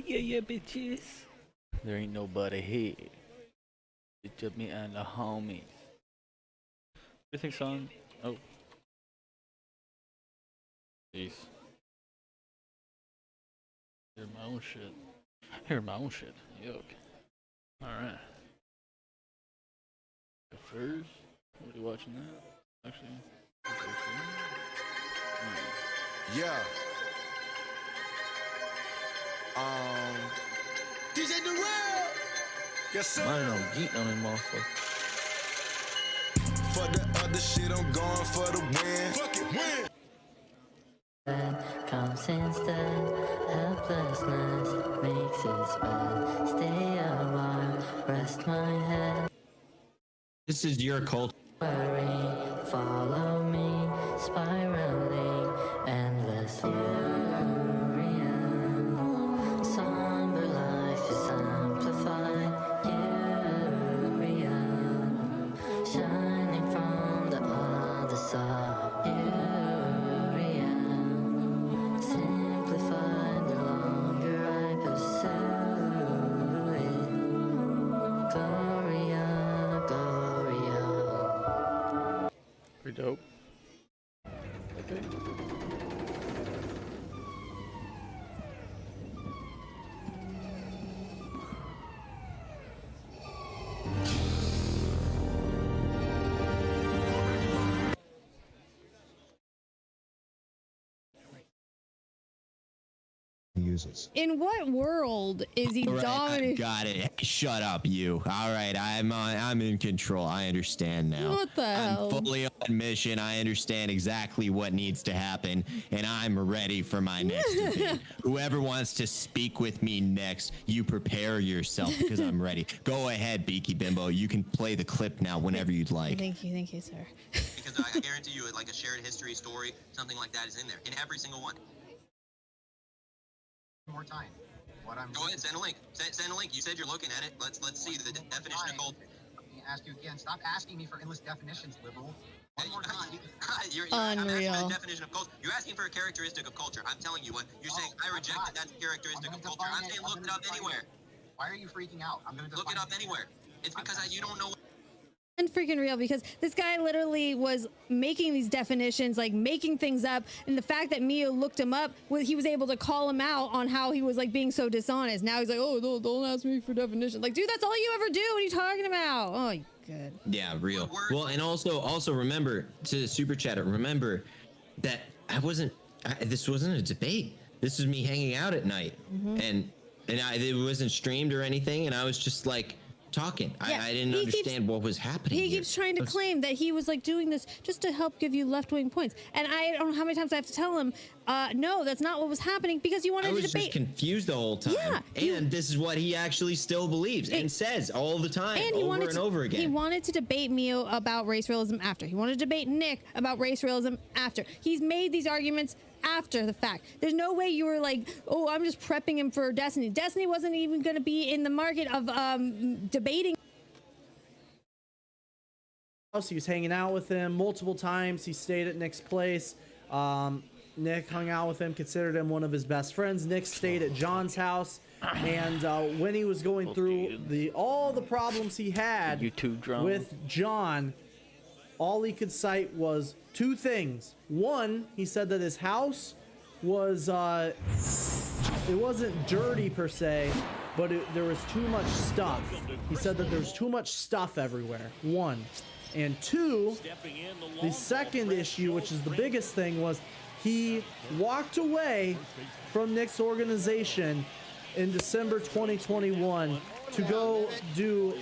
Yeah, bitches. There ain't nobody here. It's just me and the homies. What do you think, son? Oh. Jeez. Hear my own shit. Hear my own shit. Yuck. Alright. First, what are you watching that? Actually. Yeah. DJ Durrell. Yes, sir. I don't know, geek on him, motherfucker. For the other shit, I'm going for the win. Fuck it, win. Comes instead, helplessness makes its bed. Stay a while, rest my head. This is your cult. Worry, follow me, spiraling, endlessly. Somber life is amplified. Shining from the other side. Simplified, the longer I pursue it. Gloria, Gloria. Pretty dope. Okay. Uses. In what world is he dominating? Got it. Shut up, you. All right, I'm in control. I understand now. What the hell? I'm fully on mission. I understand exactly what needs to happen, and I'm ready for my next debate. Whoever wants to speak with me next, you prepare yourself because I'm ready. Go ahead, Beaky Bimbo. You can play the clip now whenever you'd like. Thank you, sir. Because I guarantee you, like a shared history story, something like that is in there, in every single one. More time. Go ahead, send a link. Send a link. You said you're looking at it. Let's see the definition of culture. Let me ask you again. Stop asking me for endless definitions, liberal. One more time. You're Unreal. asking for a definition of culture. You're asking for a characteristic of culture. I'm telling you what. You're saying I reject that. That's a characteristic of culture. I'm saying look it up anywhere. Why are you freaking out? I'm going to look it up anywhere. It's because you don't know. Freaking real, because this guy literally was making these definitions, like making things up, and the fact that Mio looked him up, he was able to call him out on how he was like being so dishonest. Now he's like, oh, don't ask me for definitions. Like, dude, that's all you ever do. What are you talking about? Oh, good. Yeah, real. Well, and also remember to super chatter. Remember that this wasn't a debate. This was me hanging out at night, and it wasn't streamed or anything, and I was just like talking. Yeah, I didn't understand what was happening. He keeps trying to claim that he was like doing this just to help give you left-wing points, and I don't know how many times I have to tell him, no, that's not what was happening, because you wanted to debate. I was just confused the whole time. Yeah, and this is what he actually still believes and says all the time, and over and over again. He wanted to debate Mio about race realism after. He wanted to debate Nick about race realism after. He's made these arguments after the fact. There's no way you were like, oh, I'm just prepping him for Destiny. Destiny wasn't even going to be in the market of debating. He was hanging out with him multiple times. He stayed at Nick's place. Nick hung out with him, considered him one of his best friends. Nick stayed at John's house, and when he was going through all the problems he had with John, all he could cite was two things. One, he said that his house was, it wasn't dirty per se, but there was too much stuff. He said that there was too much stuff everywhere. One. And two, the second issue, which is the biggest thing, was he walked away from Nick's organization in December 2021 to go do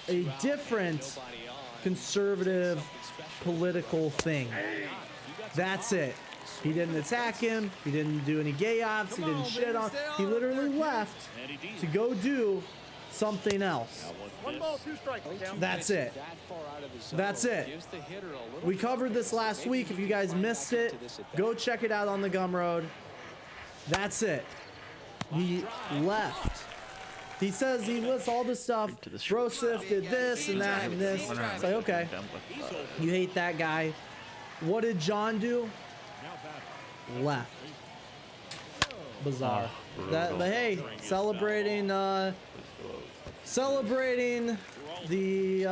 a different conservative political thing. That's it. He didn't attack him. He didn't do any gay ops. He didn't shit on. He literally left to go do something else. 1 ball, 2 strikes. That's it. That's it. We covered this last week. If you guys missed it, go check it out on the Gumroad. That's it. He left. He says he lists all this stuff. Brosif did this and that and this. It's like, okay, you hate that guy. What did John do? Left. bizarre. brutal. But hey, celebrating the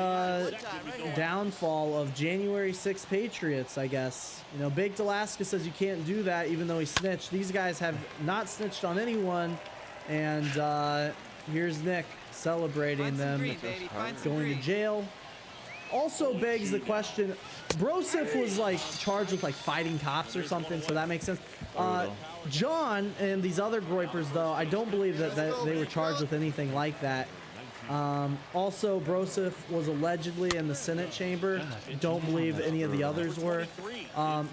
downfall of January 6th Patriots, I guess. You know, Baked Alaska says you can't do that even though he snitched. These guys have not snitched on anyone. And here's Nick celebrating them going to jail. Also begs the question, Brosif was like charged with like fighting cops or something, so that makes sense. John and these other groypers, though, I don't believe that they were charged with anything like that. Also, Brosif was allegedly in the Senate chamber. Don't believe any of the others were.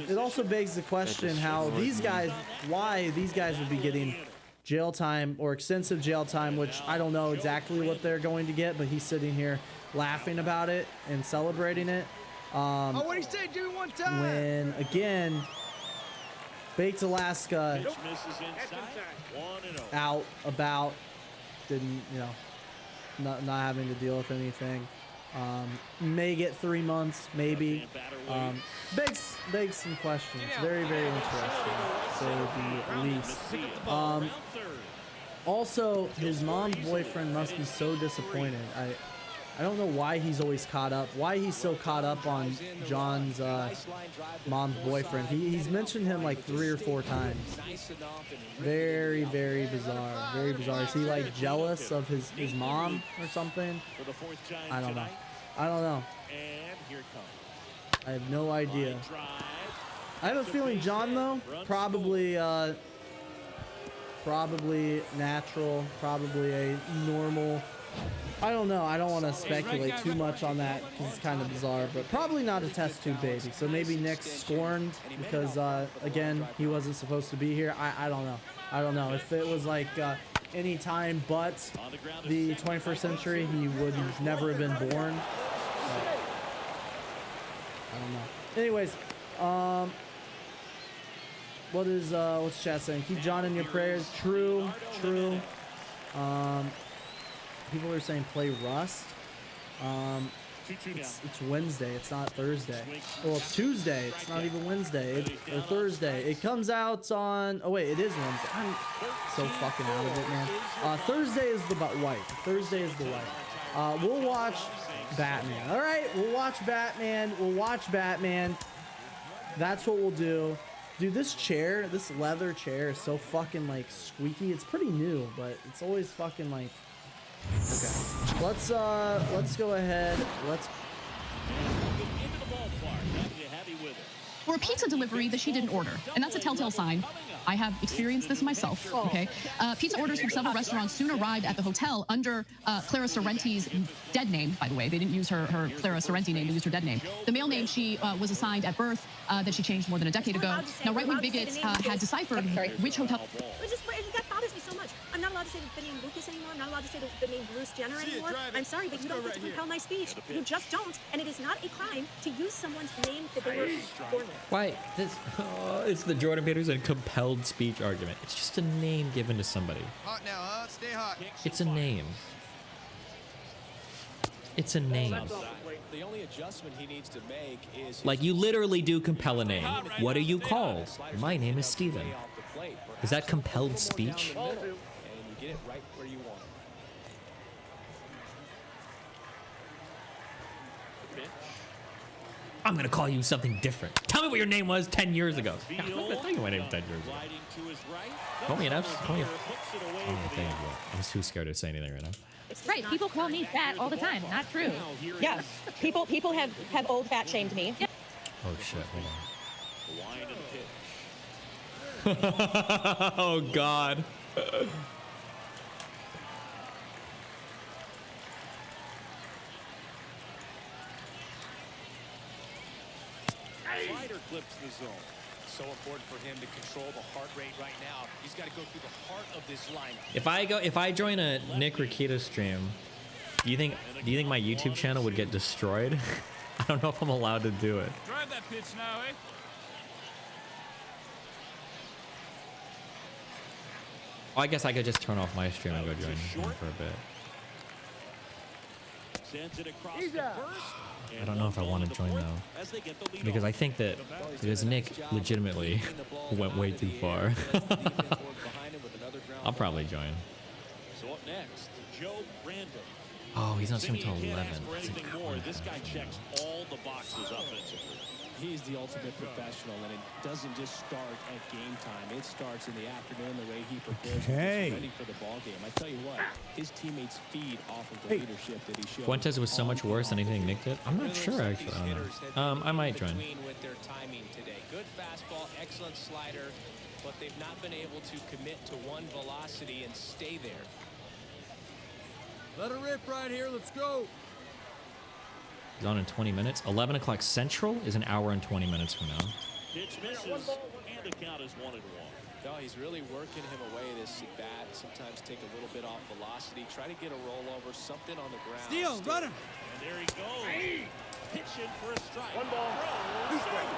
It also begs the question how these guys, why these guys would be getting jail time or extensive jail time, which I don't know exactly what they're going to get, but he's sitting here laughing about it and celebrating it. Oh, what do you say? Do it one time. When again, Baked Alaska out about, didn't, you know, not having to deal with anything. May get 3 months, maybe. Begs some questions. Very, very interesting, to say the least. Also, his mom's boyfriend must be so disappointed. I don't know why he's always caught up. Why he's so caught up on John's mom's boyfriend. He's mentioned him like 3 or 4 times. Very, very bizarre. Very bizarre. Is he like jealous of his mom or something? I don't know. I don't know. I have no idea. I have a feeling John, though, probably natural, probably a normal. I don't know. I don't want to speculate too much on that because it's kind of bizarre, but probably not a test tube baby. So maybe Nick's scorned because, again, he wasn't supposed to be here. I don't know. I don't know. If it was like any time but the 21st century, he would never have been born. But I don't know. Anyways, what's chat saying? Keep John in your prayers. True. People are saying play Rust. It's Wednesday. It's not Thursday. Well, it's Tuesday. It's not even Wednesday. Or Thursday. It comes out on. Oh wait, it is Wednesday. I'm so fucking out of it, man. Thursday is the white. Thursday is the white. We'll watch Batman. All right, we'll watch Batman. That's what we'll do. Dude, this chair, this leather chair is so fucking like squeaky. It's pretty new, but it's always fucking like. Okay, let's go ahead. Or a pizza delivery that she didn't order, and that's a telltale sign. I have experienced this myself, okay? Pizza orders from several restaurants soon arrived at the hotel under Clara Sorrenti's dead name, by the way. They didn't use her Clara Sorrenti name, they used her dead name. The male name she was assigned at birth that she changed more than a decade ago. Now, right-wing bigots had deciphered which hotel... That bothers me so much. I'm not allowed to say the name Lucas anymore. I'm not allowed to say the name Bruce Jenner anymore. I'm sorry, but you don't get to compel my speech. You just don't, and it is not a crime to use someone's name that they were born with. Why? It's the Jordan Peterson compelled speech argument. It's just a name given to somebody. Hot now, huh? Stay hot. It's a name. It's a name. The only adjustment he needs to make is Like, you literally do compel a name. What are you called? My name is Steven. Is that compelled speech? And you get it right where you want it. I'm gonna call you something different. Tell me what your name was 10 years ago. I'm not gonna tell you my name 10 years ago. Call me an F. Call me a... Oh, thank you. I'm too scared to say anything right now. Right, people call me fat all the time. Not true. Yeah, people have old fat shamed me. Oh shit, hold on. Oh god. Slider clips the zone. So important for him to control the heart rate right now. He's got to go through the heart of this lineup. If I join a Nick Rakita stream, do you think my YouTube channel would get destroyed? I don't know if I'm allowed to do it. Drive that pitch now, eh? Oh, I guess I could just turn off my stream and go join him for a bit. Sends it across the first. I don't know if I want to join though, because I think that Nick legitimately went way too far. I'll probably join. So up next, Joe Brandon. Oh, he's not streaming till 11. Anything more, this guy checks all the boxes offensively. He's the ultimate professional, and it doesn't just start at game time. It starts in the afternoon, the way he prepares and gets ready for the ball game. I tell you what, his teammates feed off of the leadership that he shows. Fuentes was so much worse than anything Nick did. I'm not sure actually. I don't know. I might join. With their timing today. Good fastball, excellent slider, but they've not been able to commit to one velocity and stay there. Let her rip right here. Let's go. He's on in 20 minutes. 11 o'clock Central is an hour and 20 minutes from now. Pitch misses, and the count is 1-1. No, he's really working him away this at bat. Sometimes take a little bit off velocity. Try to get a rollover, something on the ground. Steal, run him. And there he goes. Pitching for a strike. One ball. Two strikes.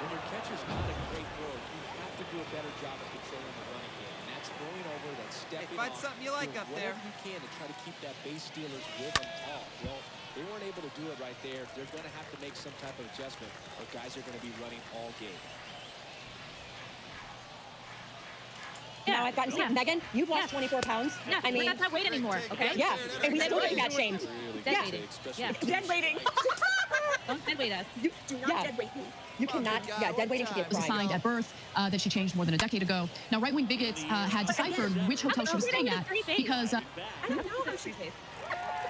When your catcher's not a great thrower, you have to do a better job of controlling the running game. And that's throwing over, that's stepping find off. something you like up there. Whatever you can to try to keep that base stealer's rhythm off. Well, they weren't able to do it right there. They're going to have to make some type of adjustment, or guys are going to be running all game. Now I've gotten to see Megan, you've lost 24 pounds. Yeah, I mean, we're not that weight anymore, okay? Yeah, and we still get fat shamed. Dead Yeah. weighting. Yeah. Dead weighting. Don't dead weight us. Do not dead weight me. You cannot, dead weighting should be a Was crime. assigned at birth that she changed more than a decade ago. Now, right-wing bigots had deciphered which hotel she was staying at because... I don't know how she tastes.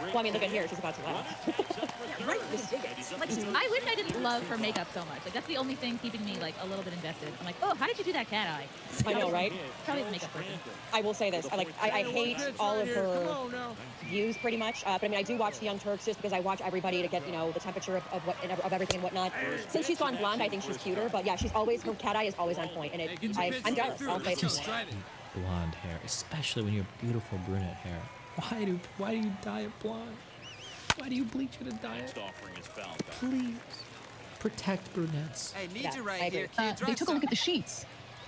Well, I mean, look at here. She's about to laugh. Right, this bigots. I wish I didn't love her makeup so much. Like, that's the only thing keeping me, like, a little bit invested. I'm like, oh, how did you do that cat eye? I know, right? Probably the makeup person. I will say this. I hate all of her views pretty much. But I mean, I do watch the Young Turks just because I watch everybody to get, you know, the temperature of everything and whatnot. Since she's gone blonde, I think she's cuter. But yeah, her cat eye is always on point. And I'm jealous. I'll say Just blonde hair, especially when you have beautiful brunette hair. Why do you dye it blonde? Why do you bleach it and dye it? Please protect brunettes. Hey, need you right here, kid. They took a look at the sheets,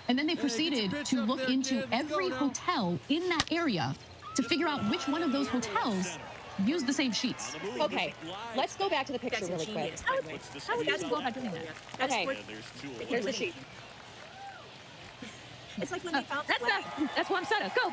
and then they proceeded to look into every hotel in that area to figure out which one of those hotels used the same sheets. Okay, let's go back to the picture really quick. How would you go about doing that? Okay, here's the sheet. It's like when they found the flag. That's one set. Go.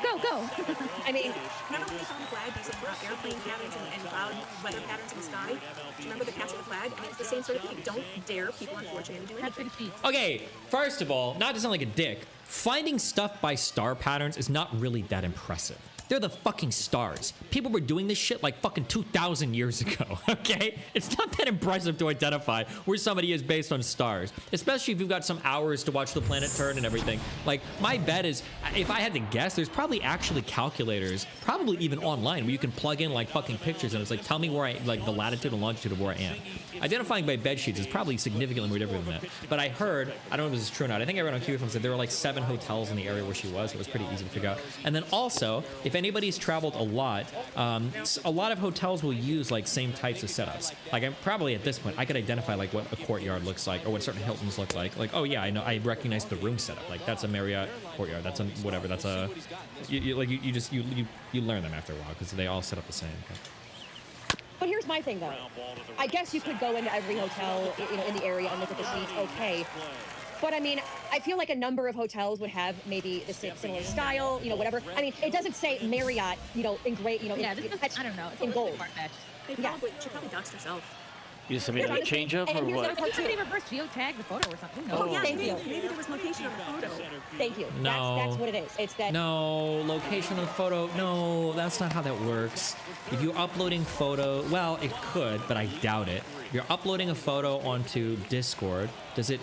I mean, remember when they found the flag using airplane patterns and cloud weather patterns in the sky? Do you remember the capture the flag? I mean, it's the same sort of thing. Don't dare people unfortunate to do anything. Okay, first of all, not to sound like a dick, finding stuff by star patterns is not really that impressive. They're the fucking stars. People were doing this shit like fucking 2,000 years ago, okay? It's not that impressive to identify where somebody is based on stars, especially if you've got some hours to watch the planet turn and everything. Like, my bet is, if I had to guess, there's probably actually calculators, probably even online, where you can plug in like fucking pictures and it's like, tell me where like the latitude and longitude of where I am. Identifying by bed sheets is probably significantly more different than that. But I heard, I don't know if this is true or not, I think I read on QFM said there were like 7 hotels in the area where she was. It was pretty easy to figure out. And then also, if anybody's traveled a lot of hotels will use like same types of setups. Like I'm probably at this point, I could identify like what a courtyard looks like or what certain Hiltons look like. Like, oh yeah, I know, I recognize the room setup. Like that's a Marriott courtyard. That's a whatever. That's a, you learn them after a while because they all set up the same. But here's my thing though. I guess you could go into every hotel, you know, in the area and look at the sheets. Okay. But I mean, I feel like a number of hotels would have maybe the similar style, you know, whatever. I mean, it doesn't say Marriott, you know, in great, you know, yeah, I don't know. It's in gold. She probably doxed herself. You just made a change up or what? Somebody reverse geotag the photo or something. Oh, yeah, thank you. Maybe there was location on the photo. Thank you. No. That's what it is. It's that. No, location of the photo. No, that's not how that works. If you're uploading photo, well, it could, but I doubt it. If you're uploading a photo onto Discord, does it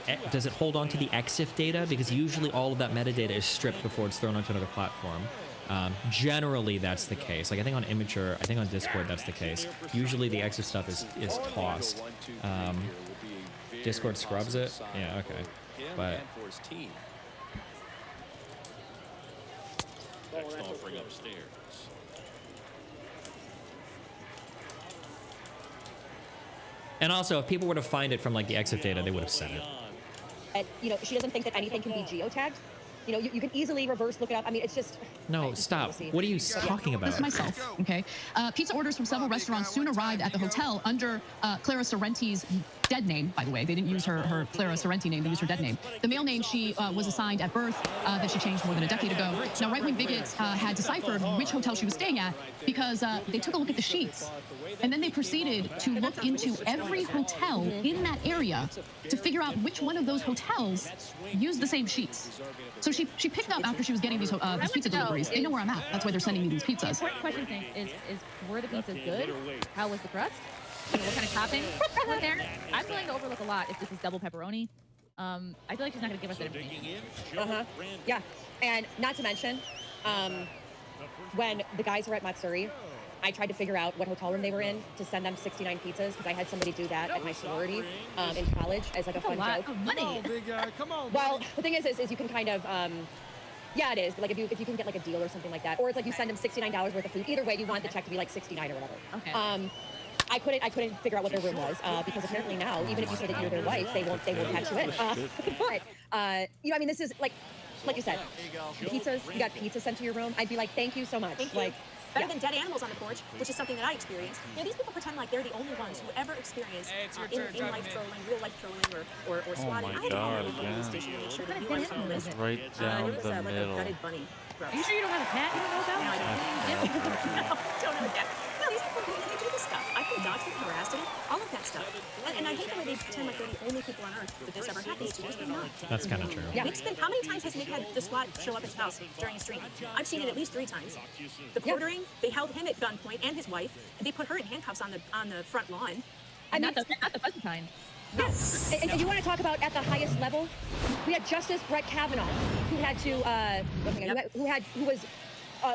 hold on to the EXIF data? Because usually all of that metadata is stripped before it's thrown onto another platform. Generally, that's the case. Like I think on Immature, I think on Discord, that's the case. Usually the EXIF stuff is tossed. Discord scrubs it. Yeah, okay. But Next offering upstairs. and also, if people were to find it from like the EXIF data, they would have said it. And, you know, she doesn't think that anything can be geotagged. You know, you can easily reverse look it up. I mean, it's just... No, stop. What are you talking about? This is myself, okay? Pizza orders from several restaurants soon arrived at the hotel under Clara Sorrenti's dead name, by the way. They didn't use her Clara Sorrenti name. They used her dead name. The male name she was assigned at birth that she changed more than a decade ago. Now, right-wing bigots had deciphered which hotel she was staying at because they took a look at the sheets. And then they proceeded to look into every hotel in that area to figure out which one of those hotels used the same sheets. So she picked up after she was getting these pizza deliveries. They know where I'm at. That's why they're sending me these pizzas. The important question thing is were the pizzas good? How was the crust? You know, what kind of toppings were there? I'm willing to overlook a lot if this is double pepperoni. I feel like she's not going to give us that information. Yeah, and not to mention, when the guys were at Matsuri, I tried to figure out what hotel room they were in to send them 69 pizzas because I had somebody do that at my sorority in college as like a fun joke. Of money. Come on. Well, the thing is you can kind of. Yeah, it is. But like if you can get like a deal or something like that, or it's like you send them $69 worth of food. Either way, you want the check to be like 69 or whatever. Okay. I couldn't figure out what their room was because apparently now, even if you say that you're their wife, they won't catch you in. But you know, I mean, this is like you said, pizzas. You got pizza sent to your room. I'd be like, thank you so much. Thank you. Better than dead animals on the porch, which is something that I experienced. You know, these people pretend like they're the only ones who ever experience in-life trolling, real-life trolling, or swatting. I had to call the police station to make sure that you weren't on the list. Right down it was the like middle. a gutted bunny. Are you sure you don't have a cat you don't know about? No, I don't. No, don't have a cat. No, these people, they do this stuff. I've been dogs that harassed it, all of that stuff. And I hate the way they pretend like they're the only people on earth that this ever happens to. They're not. That's kind of true. Yeah, how many times has Nick had the SWAT show up at his house during a stream? I've seen it at least 3 times. The quartering, they held him at gunpoint and his wife, and they put her in handcuffs on the front lawn. And not the fuzzy kind. No. And you want to talk about at the highest level? We had Justice Brett Kavanaugh, who had to,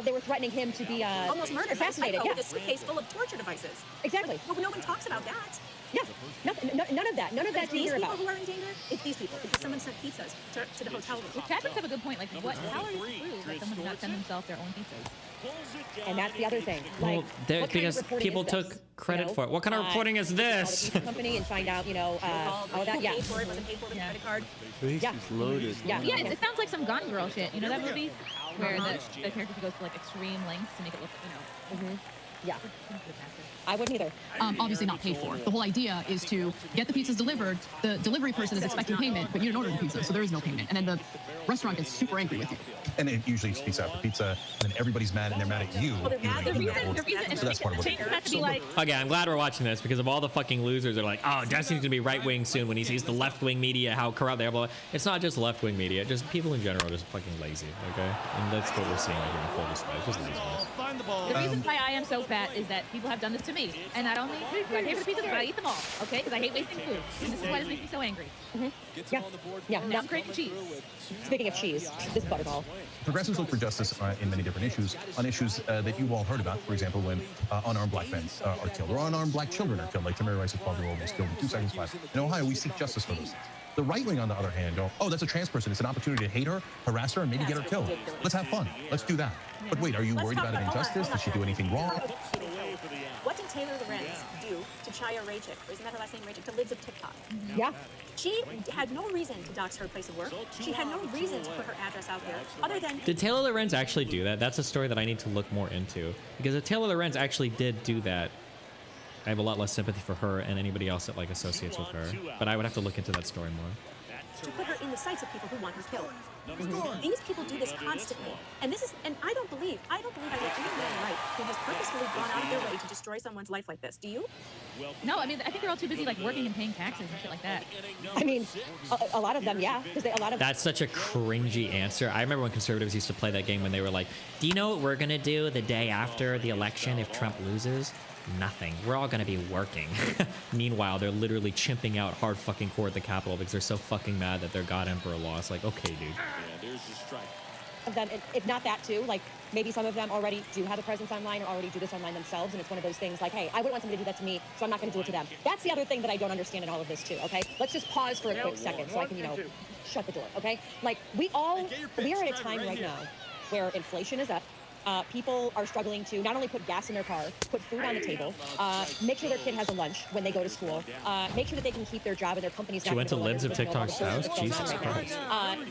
they were threatening him to be almost murdered, assassinated. Yeah, with a suitcase full of torture devices. Exactly. Well, no one talks about that. Yeah, none of that. None of that to hear about. These people who are in danger, it's these people because someone sent pizzas to the hotel room. Cat brings up a good point. Like, how are you to prove that someone did not send themselves their own pizzas? And that's the other thing. Well, because people took credit for it. What kind of reporting is this? Company and find out, all that. Yeah. Paid for it, wasn't paid for with a credit card. Yeah. Loaded. Yeah, it sounds like some Gone Girl shit. You know that movie where the character goes to like extreme lengths to make it look, Yeah. I wouldn't either. Obviously not paid for. The whole idea is to get the pizzas delivered. The delivery person is expecting payment, but you didn't order the pizza, so there is no payment. And then the restaurant gets super angry with you. And it usually speaks out the pizza, and then everybody's mad, and they're mad at you. The reason so that's part of what it has to be like. Okay, I'm glad we're watching this because of all the fucking losers are like, oh, Destiny's gonna be right wing soon when he sees the left wing media, how corrupt they are. Blah, blah. It's not just left wing media, just people in general are just fucking lazy, okay? And that's what we're seeing right here in full display. It's just laziness. The reason why I am so fat is that people have done this to me, and I don't eat food. I pay for the pizzas, but I eat them all, okay? Because I hate wasting food, and this is why this makes me so angry. Yeah. Now I'm craving cheese. Speaking of cheese, this butterball. Progressives look for justice in many different issues, on issues that you've all heard about. For example, when unarmed black men are killed, or unarmed black children are killed, like Tamir Rice's 12-year-old was killed in 2 seconds flat. In Ohio, we seek justice for those things. The right wing, on the other hand, go, oh, that's a trans person. It's an opportunity to hate her, harass her, and maybe get her killed. Let's have fun. Let's do that. But wait, are you worried about an injustice? Did she do anything wrong? What did Taylor Lorenz do to Chaya Rachik, or isn't that her last name, Rachik, to Lids of TikTok? Yeah. She had no reason to dox her place of work. She had no reason to put her address out there, other than... Did Taylor Lorenz actually do that? That's a story that I need to look more into. Because if Taylor Lorenz actually did do that, I have a lot less sympathy for her and anybody else that like associates with her. But I would have to look into that story more. To put her in the sights of people who want her killed. These people do this constantly. And I don't believe I know any man right who has purposefully gone out of their way to destroy someone's life like this. Do you? No, I mean, I think they're all too busy like working and paying taxes and shit like that. I mean, a lot of them, yeah. That's such a cringy answer. I remember when conservatives used to play that game when they were like, do you know what we're going to do the day after the election if Trump loses? Nothing. We're all going to be working. Meanwhile, they're literally chimping out hard fucking core at the Capitol because they're so fucking mad that their god emperor lost. Like, okay, dude. There's the strike. Then, if not that too, like maybe some of them already do have a presence online or already do this online themselves, and it's one of those things like, hey, I wouldn't want somebody to do that to me, so I'm not going to do it to them. That's the other thing that I don't understand in all of this too. Okay, let's just pause for a quick second so I can, shut the door. Okay, like we are at a time right now where inflation is up. people are struggling to not only put gas in their car, put food on the table, make sure their kid has a lunch when they go to school, make sure that they can keep their job and their companies. She went to Libs of TikTok's house. Jesus Christ.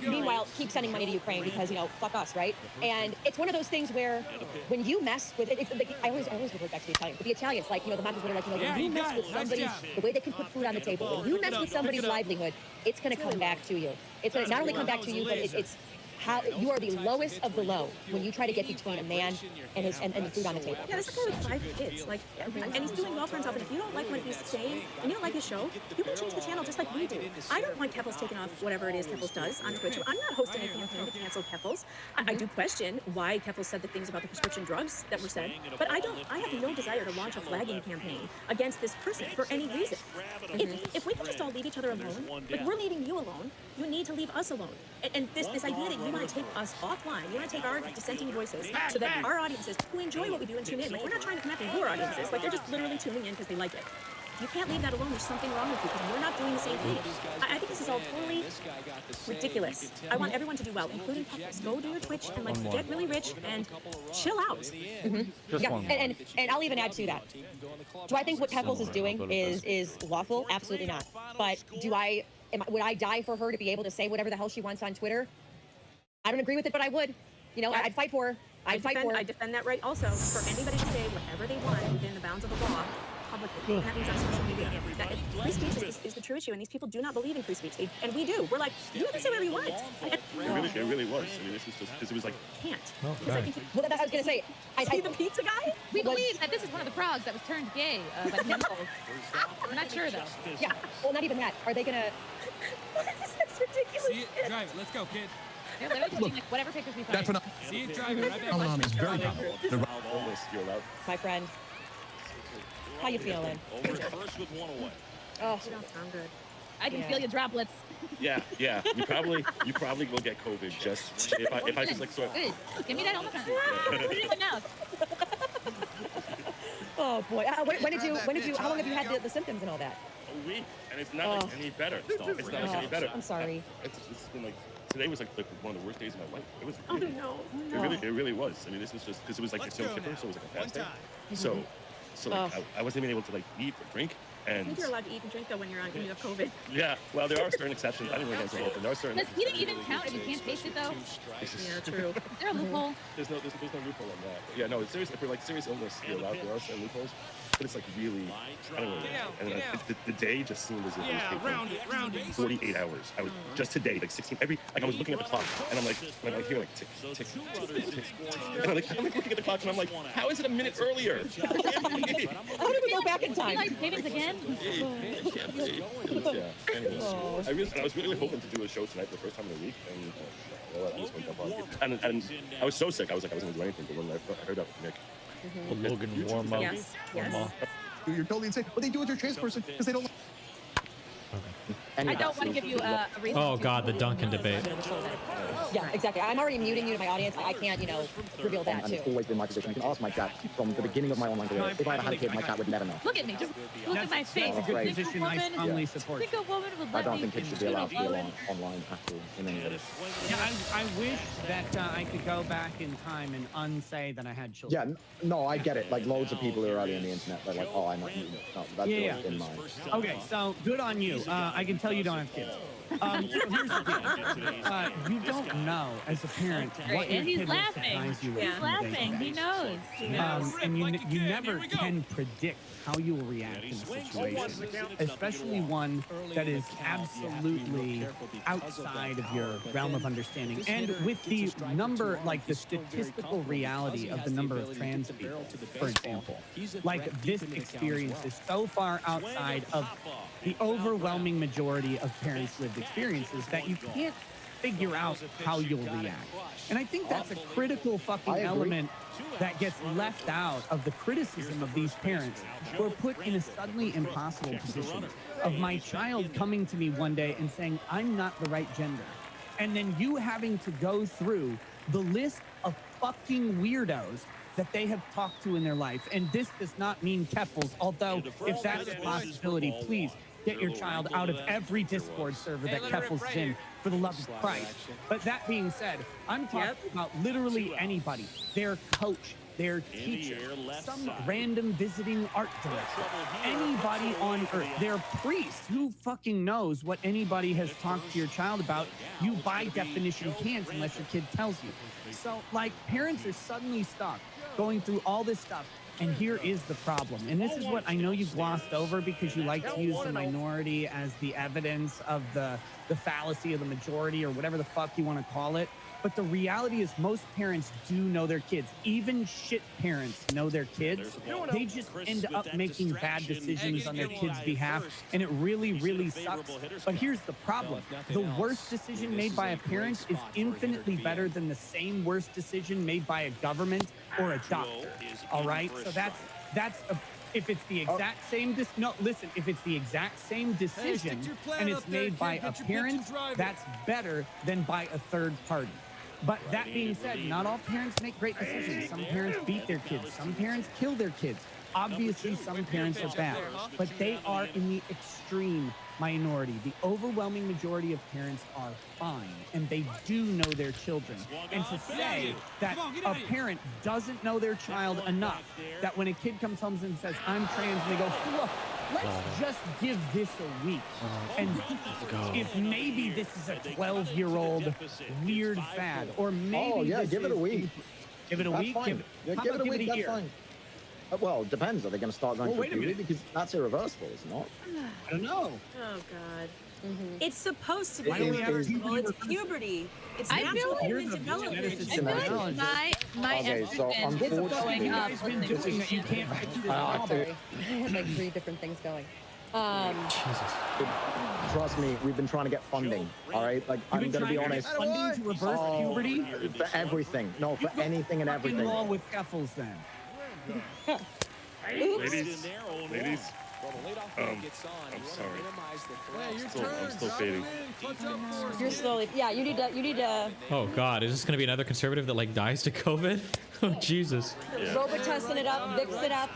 Meanwhile, keep sending money to Ukraine because, you know, fuck us, right? And it's one of those things where when you mess with it, I always revert back to the Italians, but the Italians, like, you know, the Monsters are like, you know, when you mess with somebody's, the way they can put food on the table, when you mess with somebody's livelihood, it's going to come back to you. It's going to not only come back to you, but it's how you are the lowest of the low when you try to get between a man and his and the food on the table. Yeah, this is a guy with 5 kids, like, and he's doing well for himself. And if you don't like what he's saying and you don't like his show, you can change the channel just like we do. I don't want Keffels taking off whatever it is Keffels does on Twitch. I'm not hosting a campaign to cancel Keffels. I do question why Keffels said the things about the prescription drugs that were said, but I have no desire to launch a flagging campaign against this person for any reason. If we can just all leave each other alone, like we're leaving you alone, you need to leave us alone. And this idea that you want to take us offline, you want to take our dissenting voices so that our audiences who enjoy what we do and tune in, like we're not trying to come after your audiences, like they're just literally tuning in because they like it. You can't leave that alone. There's something wrong with you because we're not doing the same thing. I think this is all totally ridiculous. I want everyone to do well, including Keffels. Go do your Twitch and like get really rich and chill out. Yeah, and I'll even add to that. Do I think what Keffels is doing is lawful? Absolutely not. But would I die for her to be able to say whatever the hell she wants on Twitter? I don't agree with it, but I would. You know, I'd fight for her. I'd fight for her. I defend that right also for anybody to say whatever they want within the bounds of the law publicly. And that means on social media. Free speech is the true issue, and these people do not believe in free speech. And we do. We're like, you can say whatever you want. It really was. I mean, this was just because it was like can't. Oh, I was gonna say, I the pizza guy. We believe that this is one of the frogs that was turned gay by Keffels. We're not sure though. Yeah. Well, not even that. Are they gonna? That's ridiculous. See it, drive it. Let's go, kid. They're literally posting like whatever pictures we find. See it, drive it. Right back. Phenomenon is very powerful. My friend, how you feeling? Over first with 1 away. Oh, you don't sound good. I can feel your droplets. Yeah. You probably will get COVID just if I just like sort of. Give me that Omicron. Put it in my mouth. Oh boy. How long have you had the symptoms and all that? A week, and it's not like any better. It's not like any better. I'm sorry. It's been like today was like one of the worst days of my life. It was. Really, It really was. I mean, this was just because it was like the Yom Kippur, so it was like a fast day. So like, I wasn't even able to like eat or drink. I think you're allowed to eat and drink though when you have COVID. Yeah, well, there are certain exceptions. I didn't really get open. There are certain. Does eating even count if you can't taste it though? Yeah, true. Is there a loophole? There's no loophole on that. But yeah, no, it's serious. For like serious illness, you're allowed. There are certain loopholes, but it's like really. I don't know. And the day just seemed as if it was taking 48 hours. I was just today, like 16. I was looking at the clock, and I'm like hearing like tick, tick, tick, tick, tick. And I'm like looking at the clock, and I'm like, how is it a minute earlier? How did we go back in time? Like savings again? I was really hoping to do a show tonight for the first time in a week, and I just went up on it. And I was so sick, I wasn't going to do anything, but when I heard that from Nick. Logan, warm up. Yes. You're totally insane. What they do with your trans person because they don't. I don't want to give you a reason. Oh God, the Duncan debate. Yeah, exactly. I'm already muting you to my audience. I can't, reveal that and too. it's always been my position. You can ask my chat from the beginning of my online career. If I ever had a kid, my cat would never know. Look at me. Just look at my face. That's a good position. I strongly support. Think a woman would I let don't me think kids should be allowed to be online at all in any way. Yeah, I wish that I could go back in time and unsay that I had children. Yeah, no, I get it. Like loads of people who are early on the internet, they're like, oh, I'm not. No, that's always been mine. Okay, so good on you. I can tell you don't have kids. So here's the deal. You don't know as a parent what your kid will surprise you with. He's laughing. He knows. And you never can predict how you will react in a situation, especially one that is absolutely outside of your realm of understanding. And with the number, like the statistical reality of the number of trans people, for example, like this experience is so far outside of the overwhelming majority of parents' lived experiences that you can't figure out how you'll react. And I think that's a critical fucking element that gets left out of the criticism of these parents who are put in a suddenly impossible position of my child coming to me one day and saying, I'm not the right gender. And then you having to go through the list of fucking weirdos that they have talked to in their life. And this does not mean Keffels, although if that's a possibility, please get your child out of every Discord server that Keffels is in, for the love of Christ. But that being said, I'm talking about literally anybody, their coach, their teacher, some random visiting art director, anybody on earth, their priest. Who fucking knows what anybody has talked to your child about? You by definition can't unless your kid tells you. So like, parents are suddenly stuck going through all this stuff. And here is the problem. And this is what I know you glossed over because you like to use the minority as the evidence of the fallacy of the majority, or whatever the fuck you want to call it. But the reality is most parents do know their kids. Even shit parents know their kids. They just end up making bad decisions on their kids' behalf, and it really, really sucks. But here's the problem. The worst decision made by a parent is infinitely better than the same worst decision made by a government or a doctor. All right? So that's a... If it's the exact same, if it's the exact same decision and it's made by a parent, that's better than by a third party. But that being said, not all parents make great decisions. Some parents beat their kids. Some parents kill their kids. Obviously, some parents are bad, but they are in the extreme minority. The overwhelming majority of parents are fine, and they do know their children. And to say that a parent doesn't know their child enough, that when a kid comes home and says, I'm trans, and they go, look, let's just give this a week. And if maybe this is a 12-year-old weird fad, or maybe give it a week. Give it a week? Give it a week, that's fine. Well, it depends. Are they going to start going through puberty? Because that's irreversible, is it not? I don't know. Oh, God. It's supposed to be Why don't we have irreversible. It's puberty. It's I natural feel human development. I feel like my estrogen is going up. You can't I have like 3 different things going. Trust me, we've been trying to get funding. All right, like I'm going to be honest. Funding to reverse puberty for everything. No, for anything and everything. Law with Keffels, then. Ladies, I'm sorry. I'm still fading. You're slowly. Yeah, you need to. Oh God, is this gonna be another conservative that like dies to COVID? Oh Jesus. Robitussin it up, Vicks it up,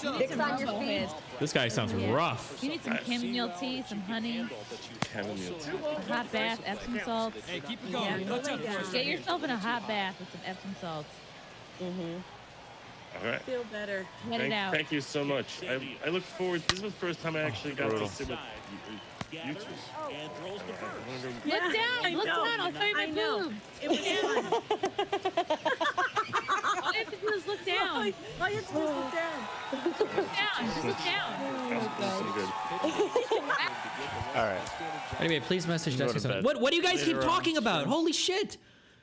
Vicks on your feet. This guy sounds rough. You need some chamomile tea, some honey, a hot bath, Epsom salts. Hey, keep it going. Get yourself in a hot bath with some Epsom salts. All right. Feel better. Thank you so much. I look forward. This is the first time I actually got to sit with you two. Look down. Look down. I'll show you my boob. It was fun. All you have to do is look down. All you have to do is look down. Look down. Just look down. All right. Anyway, please message Go Dusty. to bed. What do you guys Later keep on. talking about? Holy shit.